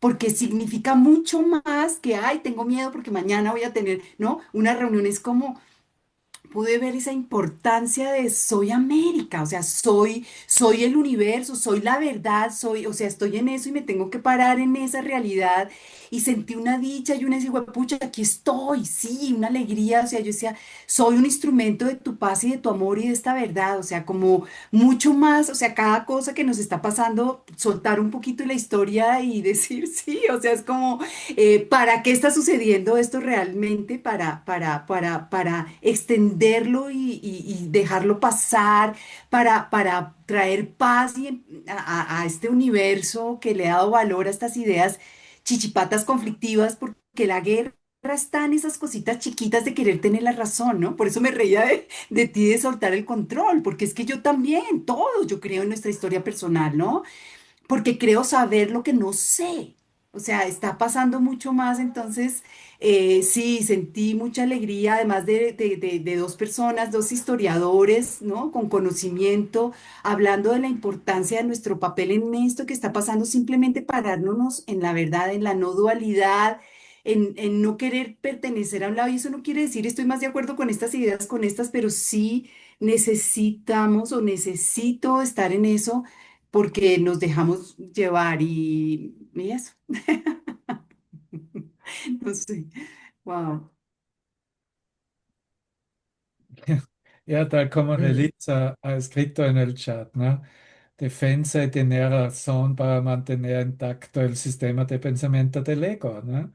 porque significa mucho más que, ay, tengo miedo porque mañana voy a tener, ¿no? Una reunión es como, pude ver esa importancia de soy América, o sea, soy el universo, soy la verdad, o sea, estoy en eso y me tengo que parar en esa realidad y sentí una dicha y una decir, pucha, aquí estoy, sí, una alegría, o sea, yo decía, soy un instrumento de tu paz y de tu amor y de esta verdad, o sea, como mucho más, o sea, cada cosa que nos está pasando, soltar un poquito la historia y decir, sí, o sea, es como ¿para qué está sucediendo esto realmente? Para extenderlo y dejarlo pasar, para traer paz a este universo que le ha dado valor a estas ideas chichipatas conflictivas, porque la guerra está en esas cositas chiquitas de querer tener la razón, ¿no? Por eso me reía de ti de soltar el control, porque es que yo también, todos, yo creo en nuestra historia personal, ¿no? Porque creo saber lo que no sé. O sea, está pasando mucho más, entonces sí, sentí mucha alegría, además de dos personas, dos historiadores, ¿no? Con conocimiento, hablando de la importancia de nuestro papel en esto que está pasando, simplemente pararnos en la verdad, en la no dualidad, en no querer pertenecer a un lado. Y eso no quiere decir, estoy más de acuerdo con estas ideas, con estas, pero sí necesitamos o necesito estar en eso porque nos dejamos llevar y eso, no sé, wow. Ja, tal como Mm. Relitza ha escrito en el chat, ¿no? Defensa y tener razón para mantener intacto el sistema de pensamiento del ego, ¿no?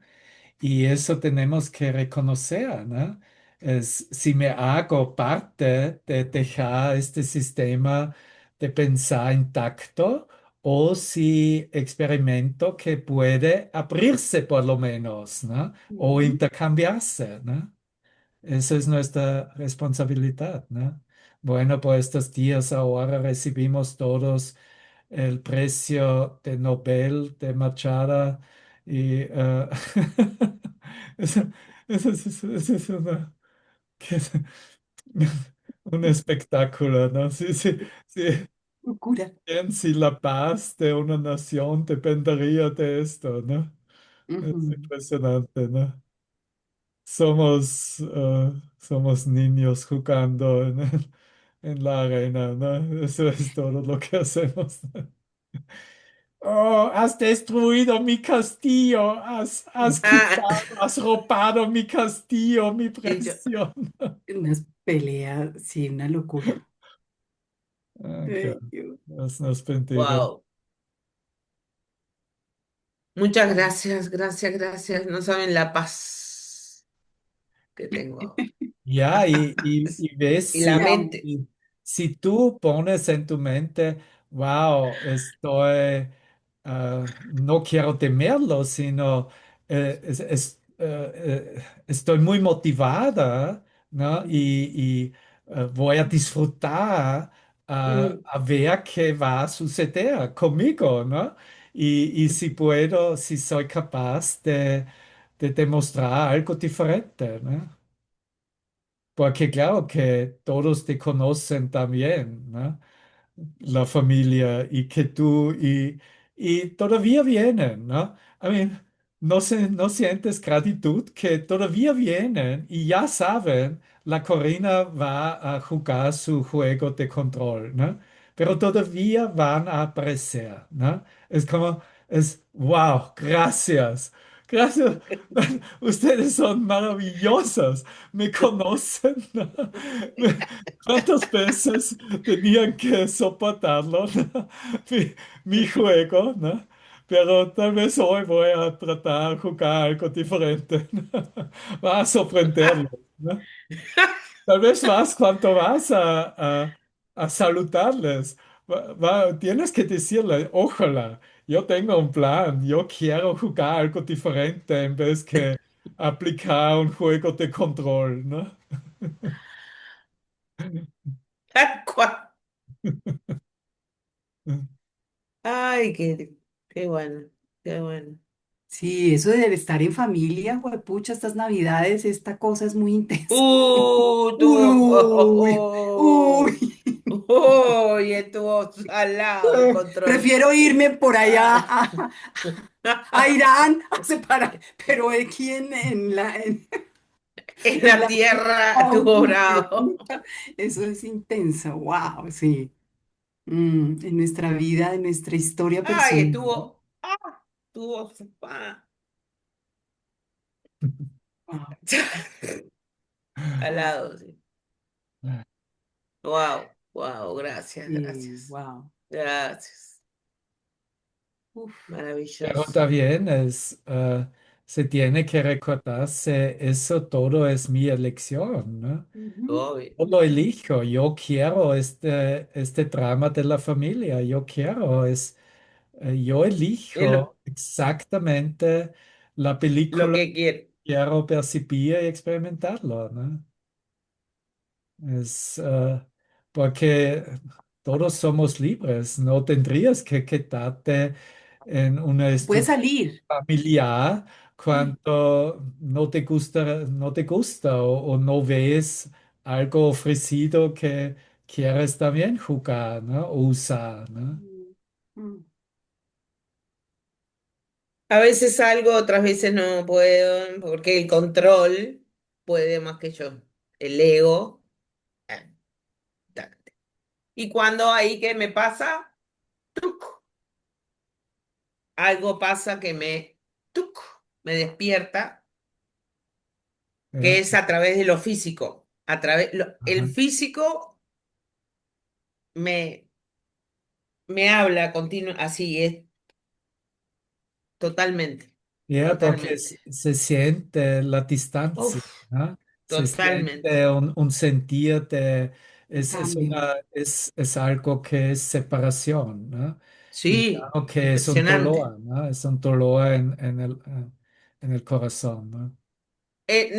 Y eso tenemos que reconocer, ¿no? Si me hago parte de dejar este sistema de pensar intacto o si experimento que puede abrirse por lo menos, ¿no? O Ujú. intercambiarse, ¿no? Esa es nuestra responsabilidad, ¿no? Bueno, por estos días ahora recibimos todos el precio de Nobel de Machada y eso, eso es que es un espectáculo, ¿no? Sí, Locura. bien, si la paz de una nación dependería de esto, ¿no? Es Ujú. impresionante, ¿no? Somos niños jugando en la arena, ¿no? Eso es todo lo que hacemos. Oh, has destruido mi castillo, has Ah, quitado, has robado mi castillo, mi y yo, presión. Unas peleas, sí, una locura. Ok, Ay, Dios. Dios nos bendiga. wow. Muchas gracias, gracias, gracias. No saben la paz que tengo ahora. Ya, y ves Y la si, mente. si tú pones en tu mente, wow, no quiero temerlo, sino estoy muy motivada, ¿no? Y voy a disfrutar Mm. a ver qué va a suceder conmigo, ¿no? Y si puedo, si soy capaz de demostrar algo diferente, ¿no? Porque claro que todos te conocen también, ¿no? La familia y que y todavía vienen, ¿no? I mean, no sientes gratitud que todavía vienen y ya saben, la Corina va a jugar su juego de control, ¿no? Pero todavía van a aparecer, ¿no? Es como, wow, gracias. Gracias. Ustedes son maravillosos. Me conocen, ¿no? ¿Cuántas veces tenían que soportarlo, ¿no? Mi, mi juego, ¿no? Pero tal vez hoy voy a tratar de jugar algo diferente, ¿no? Va a sorprenderlo, ¿no? Tal vez vas cuando vas a saludarles. Tienes que decirle, ojalá, yo tengo un plan, yo quiero jugar algo diferente en vez que aplicar un juego de control, ¿no? Tal cual. Ay, qué bueno, qué bueno. Sí, eso de estar en familia, juepucha, estas navidades, esta cosa es muy intensa. Uy, Estuvo. uy. Uy, estuvo salado el control. Prefiero irme por allá Ah. a Irán a separar, pero aquí en la... En En la la tierra oh, tuvo qué bravo. puta. Eso es intenso, wow, sí. En nuestra vida, en nuestra historia Ay, personal. estuvo. Wow, Al lado, sí. Wow, wow, gracias, sí, gracias. wow. Gracias. Uf, Pero Maravilloso. también se tiene que recordarse, eso todo es mi elección, ¿no? ujú, Obvio. Yo lo elijo, yo quiero este drama de la familia, yo Es elijo exactamente la lo película que quiero. que quiero percibir y experimentarlo, ¿no? Es porque todos somos libres, no tendrías que quedarte en una puede estructura salir. familiar cuando no te gusta o no ves algo ofrecido que quieres también jugar, ¿no? O usar, ¿no? Mm, mm. A veces salgo, otras veces no puedo, porque el control puede más que yo. El ego. eh, tácate. Y cuando ahí que me pasa, ¡tuc! Algo pasa que ¡tuc! Me despierta, que Ya, es a través de lo físico. El ajá. físico me, me habla continuo, así es, totalmente, Ya, porque totalmente. se siente la distancia, Uf, ¿no? Se totalmente. siente un sentir de, Cambio. es algo que es separación, ¿no? Y Sí, claro que es un impresionante. dolor, ¿no? Es un dolor en el corazón, ¿no?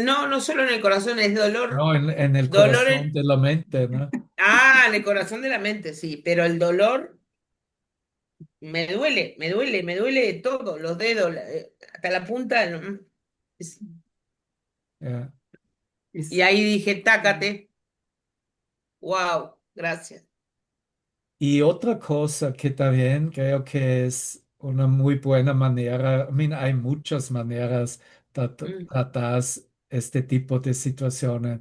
No, no solo en el corazón, es dolor, No, en el dolor corazón de la mente, ¿no? en el corazón de la mente, sí, pero el dolor me duele todo, los dedos, hasta la punta. Es- Ya. Y Es, ahí dije, tácate, wow, gracias. Y otra cosa que también creo que es una muy buena manera, I mean, hay muchas maneras de Mm, tratar este tipo de situaciones,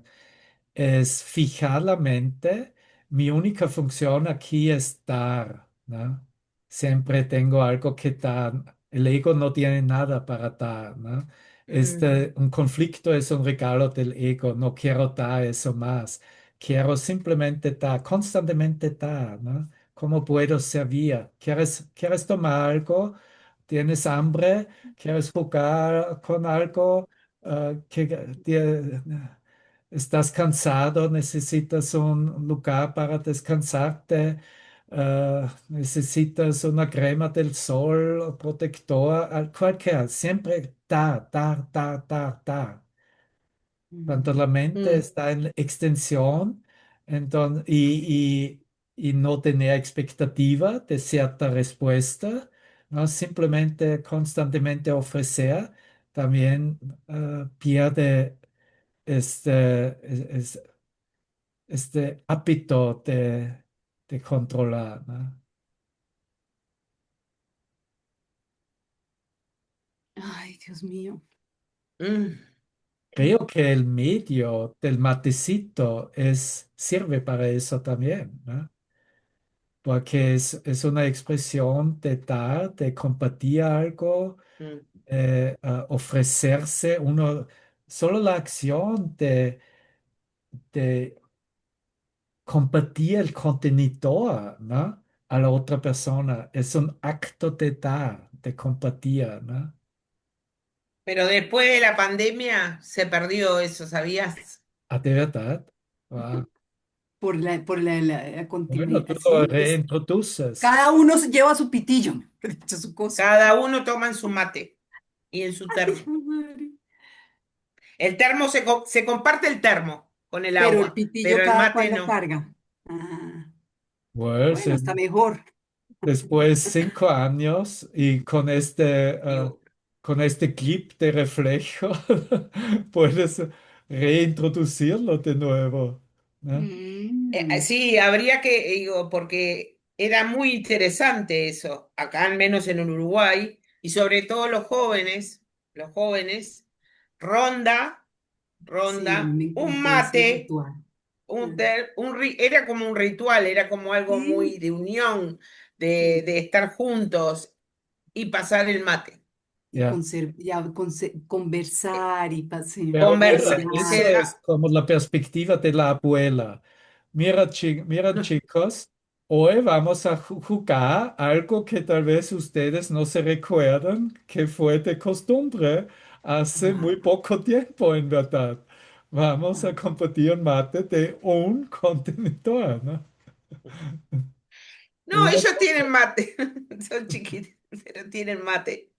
es fijar la mente. Mi única función aquí es dar, ¿no? Siempre tengo algo que dar. El ego no tiene nada para dar, ¿no? mm. Un conflicto es un regalo del ego. No quiero dar eso más. Quiero simplemente dar, constantemente dar, ¿no? ¿Cómo puedo servir? ¿Quieres tomar algo? ¿Tienes hambre? ¿Quieres jugar con algo? ¿Estás cansado? ¿Necesitas un lugar para descansarte? ¿Necesitas una crema del sol, protector? Cualquiera. Siempre dar, dar, dar, dar, dar. Cuando mm, la mente Mm. está en extensión entonces, y no tener expectativa de cierta respuesta, ¿no? Simplemente constantemente ofrecer, también pierde este hábito de controlar, ¿no? ay, Dios mío. Mm. Creo que el medio del matecito sirve para eso también, ¿no? Porque es una expresión de dar, de compartir algo, Mm. ofrecerse, solo la acción de compartir el contenedor, ¿no? A la otra persona es un acto de dar, de compartir, ¿no? Pero después de la pandemia se perdió eso, ¿sabías? Ah, de verdad. Wow. Por la Bueno, continuidad, tú lo sí, reintroduces. cada uno se lleva su pitillo, mejor dicho, su cosa. Cada uno toma en su mate y en su Ay, termo. madre. El termo se comparte el termo con el Pero el agua, pitillo pero el cada mate cual lo no. carga. Ah, Bueno, bueno, está mejor. después 5 años y Digo, con este clip de reflejo puedes reintroducirlo de nuevo, ¿no? Mm, sí, habría que, digo, porque era muy interesante eso, acá al menos en Uruguay, y sobre todo los jóvenes, ronda Sí, a mí ronda, me un encantó ese mate, ritual. era como un ritual, era como algo muy Sí, de unión, sí. de estar juntos y pasar el mate. Y, Ya. conversar y Pero mira, Conversa, eso es como la perspectiva de la abuela. Mira, mira, no, chicos, hoy vamos a jugar algo que tal vez ustedes no se recuerdan que fue de costumbre hace muy ah, poco tiempo, en verdad. Vamos a ah. compartir mate de un contenedor, ¿no? no, Una ellos cosa. tienen mate, son chiquitos, pero tienen mate.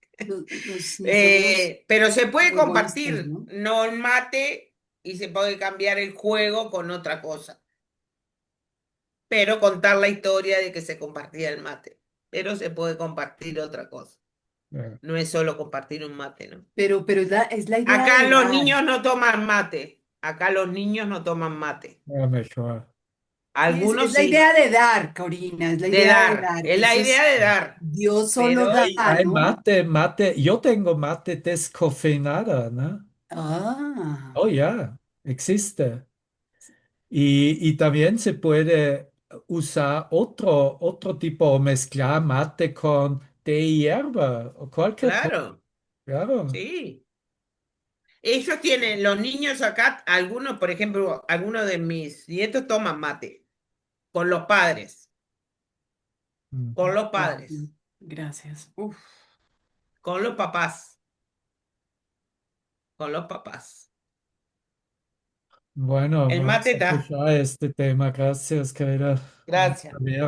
Sí, somos Pero se puede como egoístas, compartir, ¿no? no el mate, y se puede cambiar el juego con otra cosa, pero contar la historia de que se compartía el mate, pero se puede compartir otra cosa. Ya, No es solo compartir un mate, ¿no? Pero es la idea Acá de los dar. niños no toman mate, acá los niños no toman mate. ya mejor. Sí, es Algunos la idea sí, de dar, Corina, es la de idea de dar, dar. es la Eso idea es, de dar, Dios solo pero da, Hay ¿no? mate, mate. Yo tengo mate descafeinada, ¿no? Ah, Oh, ya, existe. Y también se puede usar otro tipo o mezclar mate con té y hierba o cualquier cosa. claro, Claro. sí. Ellos tienen, los niños acá, algunos, por ejemplo, algunos de mis nietos toman mate con los padres, Mm. con los gracias. padres, Gracias. Uf. con los papás, con los papás. Bueno, El vamos mate a está. pushar este tema. Gracias, querida. Vamos a Gracias, ver,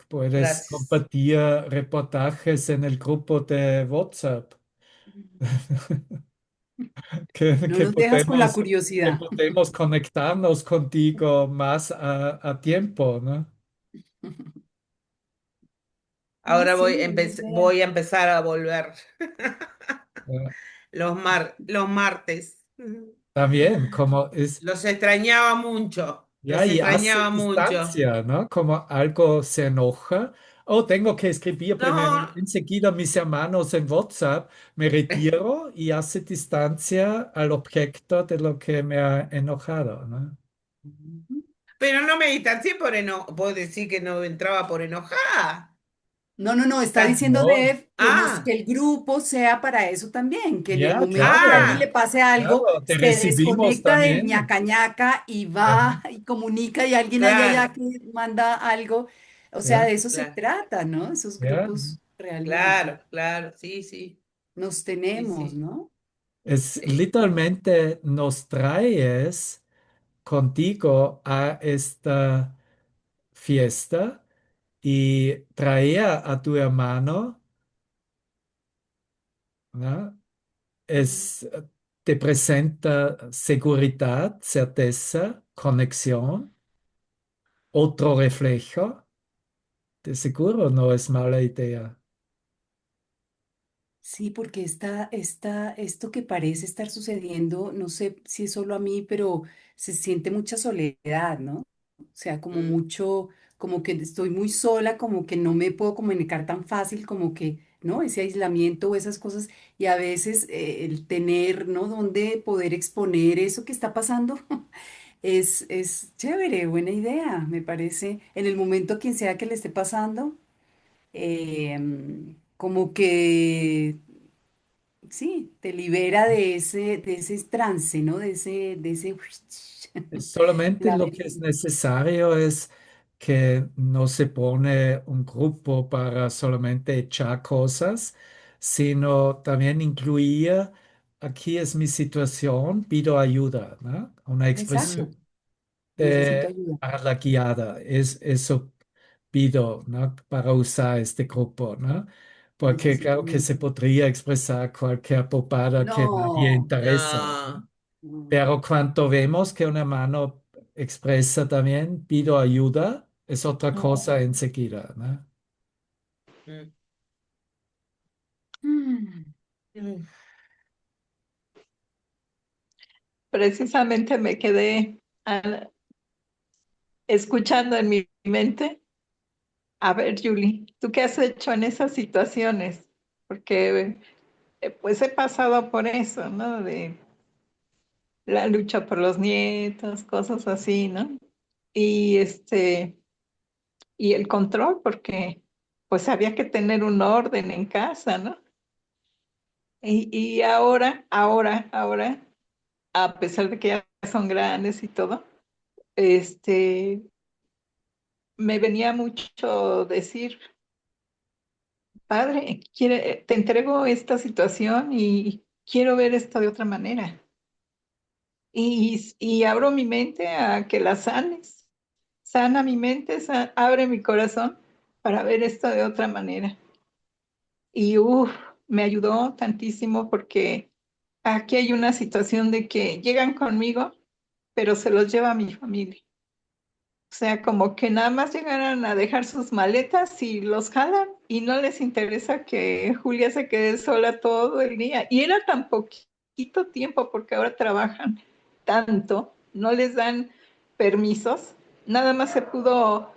puedes gracias. compartir reportajes en el grupo de WhatsApp. que, No que nos dejas con la podemos, que curiosidad. podemos conectarnos contigo más a tiempo, ¿no? No, Ahora sí, buena idea. voy a empezar a volver Eh, los martes. También, como es, Los extrañaba mucho, ya, los y hace extrañaba mucho. distancia, ¿no? Como algo se enoja. Oh, tengo que escribir primero. No, Enseguida mis hermanos en WhatsApp, me retiro y hace distancia al objeto de lo que me ha enojado, ¿no? Ujú. pero no me distancié por puedo decir que no entraba por enojada. No, no, no, está Tan- diciendo No, Dev que Ah, el grupo sea para eso también, que en el ya, momento que a alguien le claro, ah, pase algo, claro, te se recibimos desconecta del también. ñaca ñaca y Ajá, va y comunica y alguien hay allá claro, que manda algo. O sea, ya, de eso se claro, trata, ¿no? Esos ya. grupos realmente. claro, claro, sí, sí, Nos sí, tenemos, sí, ¿no? Es sí. literalmente nos traes contigo a esta fiesta y traía a tu hermano, ¿no? Es, te presenta seguridad, certeza, conexión, otro reflejo. De seguro no es mala idea. Sí, porque esto que parece estar sucediendo, no sé si es solo a mí, pero se siente mucha soledad, ¿no? O sea, como Mm. mucho, como que estoy muy sola, como que no me puedo comunicar tan fácil, como que, ¿no? Ese aislamiento o esas cosas, y a veces el tener, ¿no? Donde poder exponer eso que está pasando, es chévere, buena idea, me parece, en el momento quien sea que le esté pasando como que sí, te libera de ese trance, ¿no? De ese Solamente la lo que es alegría. necesario es que no se pone un grupo para solamente echar cosas, sino también incluir, aquí es mi situación, pido ayuda, ¿no? Una expresión Exacto, necesito de ayuda. para la guiada, es eso pido, ¿no? Para usar este grupo, ¿no? Porque Necesito claro que ayuda. se podría expresar cualquier popada que nadie No, interesa. No, no, Pero cuando vemos que un hermano expresa también, pido ayuda, es otra cosa enseguida, ¿no? mm, mm, mm, Precisamente me quedé escuchando en mi mente. A ver, Julie, ¿tú qué has hecho en esas situaciones? Porque pues he pasado por eso, ¿no? De la lucha por los nietos, cosas así, ¿no? Y y el control, porque pues había que tener un orden en casa, ¿no? Y ahora, a pesar de que ya son grandes y todo, este, me venía mucho decir, padre, te entrego esta situación y quiero ver esto de otra manera. Y abro mi mente a que la sanes. Sana mi mente, abre mi corazón para ver esto de otra manera. Y me ayudó tantísimo porque aquí hay una situación de que llegan conmigo, pero se los lleva a mi familia. O sea, como que nada más llegaran a dejar sus maletas y los jalan y no les interesa que Julia se quede sola todo el día. Y era tan poquito tiempo porque ahora trabajan tanto, no les dan permisos. Nada más se pudo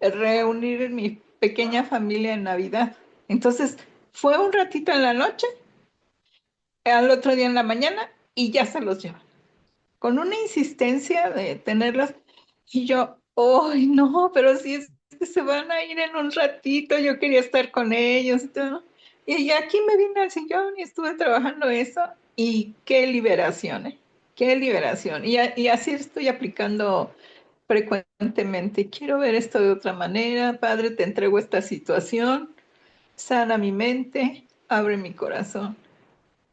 reunir en mi pequeña familia en Navidad. Entonces, fue un ratito en la noche, al otro día en la mañana y ya se los llevan con una insistencia de tenerlas. Y yo, ¡ay, no! Pero si es que se van a ir en un ratito, yo quería estar con ellos y todo. Y aquí me vine al sillón y estuve trabajando eso. Y qué liberación, ¿eh? Qué liberación. Y así estoy aplicando frecuentemente. Quiero ver esto de otra manera. Padre, te entrego esta situación. Sana mi mente, abre mi corazón.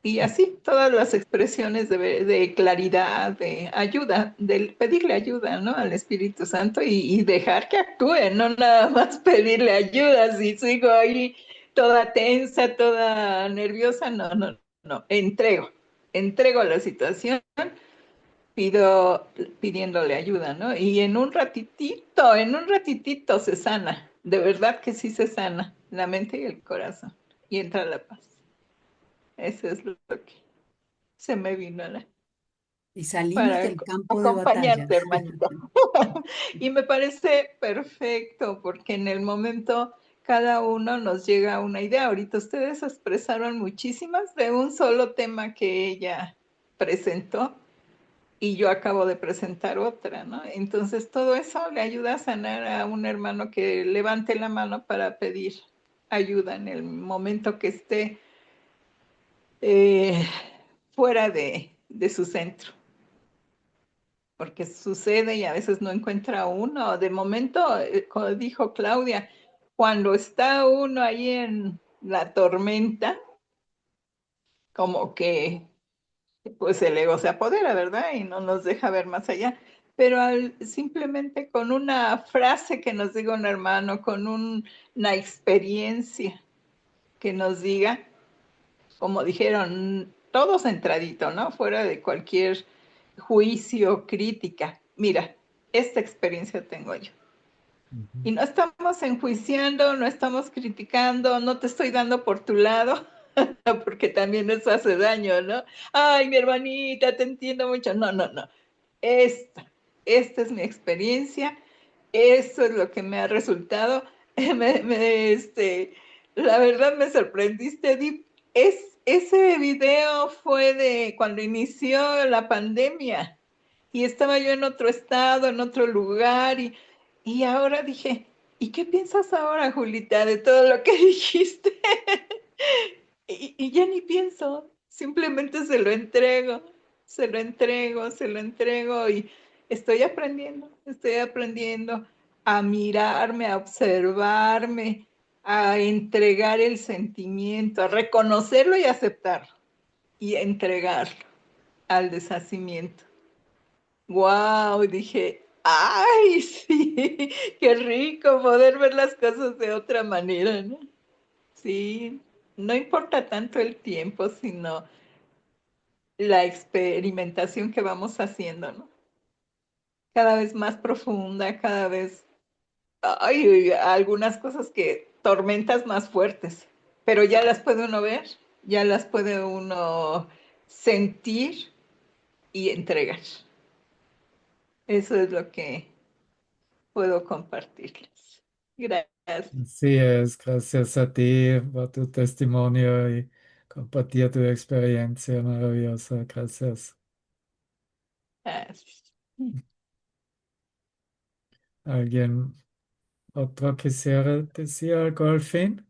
Y así todas las expresiones de claridad, de ayuda, de pedirle ayuda, ¿no? Al Espíritu Santo y dejar que actúe, no nada más pedirle ayuda. Si sigo ahí toda tensa, toda nerviosa, no, entrego la situación, pidiéndole ayuda, ¿no? Y en un ratitito se sana, de verdad que sí se sana la mente y el corazón y entra la paz. Eso es lo que se me vino Y salimos para del campo de batalla. acompañarte, hermanita. Y me parece perfecto porque en el momento cada uno nos llega a una idea. Ahorita ustedes expresaron muchísimas de un solo tema que ella presentó y yo acabo de presentar otra, ¿no? Entonces todo eso le ayuda a sanar a un hermano que levante la mano para pedir ayuda en el momento que esté eh, fuera de su centro, porque sucede y a veces no encuentra uno. De momento, como dijo Claudia, cuando está uno ahí en la tormenta, como que pues el ego se apodera, ¿verdad? Y no nos deja ver más allá. Pero simplemente con una frase que nos diga un hermano, con una experiencia que nos diga, como dijeron, todo centradito, ¿no? Fuera de cualquier juicio, crítica. Mira, esta experiencia tengo yo. Ujú. Y no estamos enjuiciando, no estamos criticando, no te estoy dando por tu lado, porque también eso hace daño, ¿no? Ay, mi hermanita, te entiendo mucho. No. Esta es mi experiencia, esto es lo que me ha resultado. La verdad me sorprendiste, Dip. Ese video fue de cuando inició la pandemia y estaba yo en otro estado, en otro lugar y ahora dije, ¿y qué piensas ahora, Julita, de todo lo que dijiste? Y ya ni pienso, simplemente se lo entrego y estoy aprendiendo a mirarme, a observarme, a entregar el sentimiento, a reconocerlo y aceptarlo y entregarlo al deshacimiento. Wow, dije, ay, sí, qué rico poder ver las cosas de otra manera, ¿no? Sí, no importa tanto el tiempo, sino la experimentación que vamos haciendo, ¿no? Cada vez más profunda, cada vez hay algunas cosas que tormentas más fuertes, pero ya las puede uno ver, ya las puede uno sentir y entregar. Eso es lo que puedo compartirles. Gracias. Así es, gracias a ti por tu testimonio y compartir tu experiencia maravillosa. Gracias. ¿Alguien otro quisiera decir algo al fin?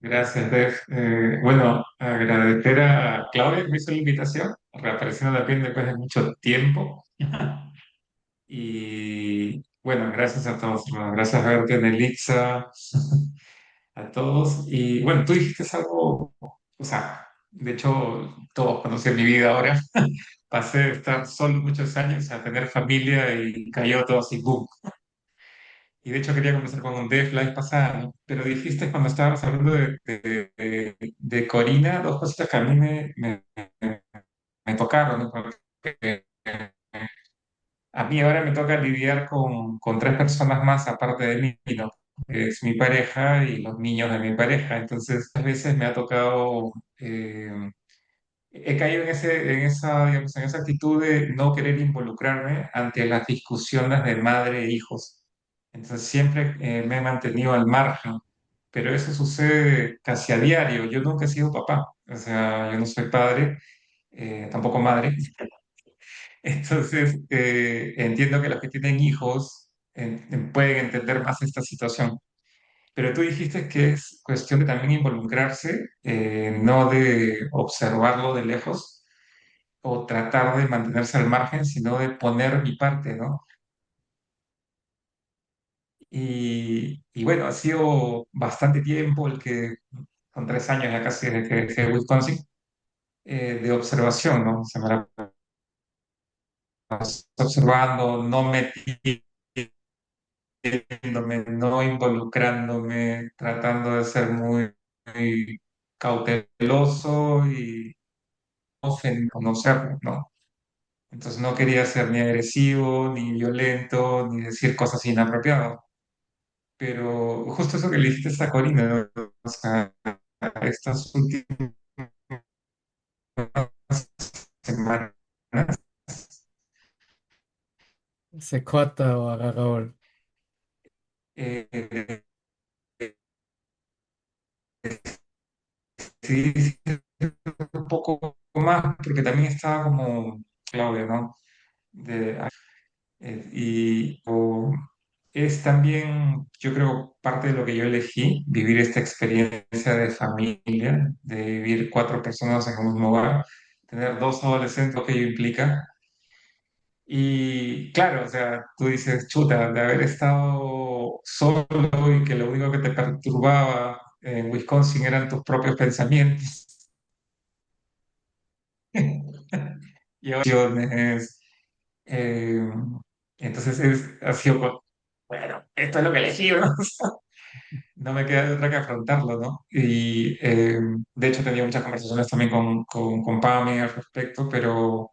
Gracias, Def. Bueno, agradecer a Claudia que me hizo la invitación, reapareciendo también después de mucho tiempo. Y bueno, gracias a todos, ¿no? Gracias a verte en Elitza, a todos. Y bueno, tú dijiste algo, o sea, de hecho, todos conocen mi vida ahora. Pasé de estar solo muchos años a tener familia y cayó todo así, boom. Y de hecho quería conversar con un Def la vez pasada, ¿no? Pero dijiste cuando estábamos hablando de Corina, dos cositas que a mí me tocaron, ¿no? Porque a mí ahora me toca lidiar con tres personas más aparte de mí, ¿no? Es mi pareja y los niños de mi pareja. Entonces, a veces me ha tocado, he caído digamos, en esa actitud de no querer involucrarme ante las discusiones de madre e hijos. Entonces, siempre me he mantenido al margen, pero eso sucede casi a diario. Yo nunca he sido papá, o sea, yo no soy padre, tampoco madre. Entonces, entiendo que los que tienen hijos pueden entender más esta situación. Pero tú dijiste que es cuestión de también involucrarse, no de observarlo de lejos o tratar de mantenerse al margen, sino de poner mi parte, ¿no? Y bueno, ha sido bastante tiempo el que, son 3 años ya casi desde que dejé Wisconsin, de observación, ¿no? Se me la paso observando, no metiéndome, no involucrándome, tratando de ser muy cauteloso y no conocerlo, ¿no? Entonces no quería ser ni agresivo, ni violento, ni decir cosas inapropiadas. Pero justo eso que le dijiste a Corina, ¿no? O sea, estas últimas semanas, Se corta ahora, Raúl. eh, sí, sí, un poco más, porque también estaba como Claudia, ¿no? Y es también, yo creo, parte de lo que yo elegí, vivir esta experiencia de familia, de vivir cuatro personas en un mismo hogar, tener dos adolescentes, lo que ello implica. Y claro, o sea, tú dices, chuta, de haber estado solo y que lo único que te perturbaba en Wisconsin eran tus propios pensamientos. Y opciones. eh, entonces ha sido, bueno, esto es lo que elegí, ¿no? No me queda de otra que afrontarlo, ¿no? Y de hecho tenía muchas conversaciones también con Pame al respecto, pero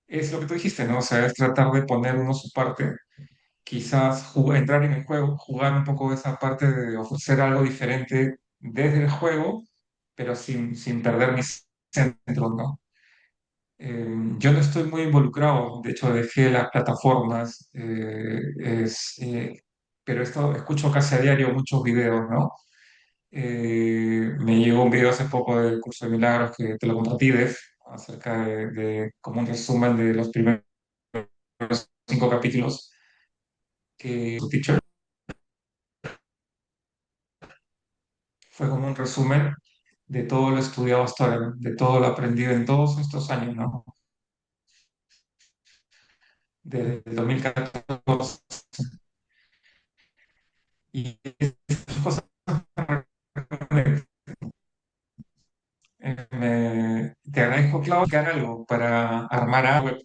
es lo que tú dijiste, ¿no? O sea, es tratar de poner uno su parte, quizás entrar en el juego, jugar un poco esa parte de ofrecer algo diferente desde el juego, pero sin perder mis centros, ¿no? Yo no estoy muy involucrado, de hecho dejé las plataformas, pero esto escucho casi a diario muchos videos, ¿no? Me llegó un video hace poco del curso de milagros que te lo compartí, Def, acerca como un resumen de los primeros 5 capítulos que su teacher fue como un resumen de todo lo estudiado hasta ahora, de todo lo aprendido en todos estos años, ¿no? Desde el 2014. Y esas cosas te agradezco, Claudio, que haga algo para armar algo web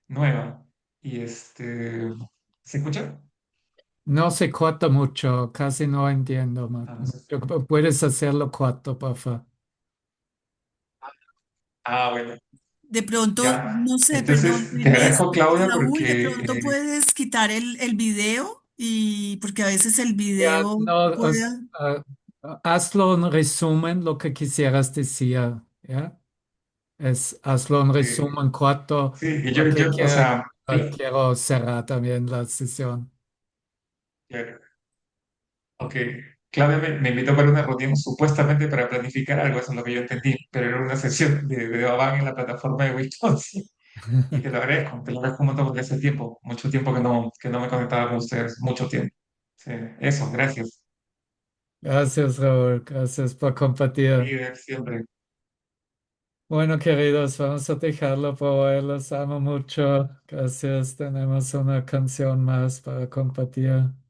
nueva. Y ¿se escucha? No se corta mucho, casi no entiendo Ah, no sé. mucho. ¿Puedes hacerlo corto, por favor? Bueno, De pronto, ya. no sé, perdón, Entonces, te agradezco, Claudia, Raúl, de porque pronto puedes quitar el video y porque a veces el Ya, video no, puede... ah, hazlo un resumen, lo que quisieras decir, ¿ya? Hazlo un resumen corto, sí, y porque o sea, quiero cerrar también la sesión. ya, ok. Claudia me invitó para una reunión supuestamente para planificar algo, eso es lo que yo entendí, pero era una sesión de Bang en la plataforma de Wisconsin. Y te lo agradezco un montón porque hace tiempo, mucho tiempo que no me conectaba con ustedes, mucho tiempo. Sí, eso, gracias. Gracias, Raúl. Gracias por compartir. Líder siempre. Bueno, queridos, vamos a dejarlo por hoy. Los amo mucho. Gracias. Tenemos una canción más para compartir.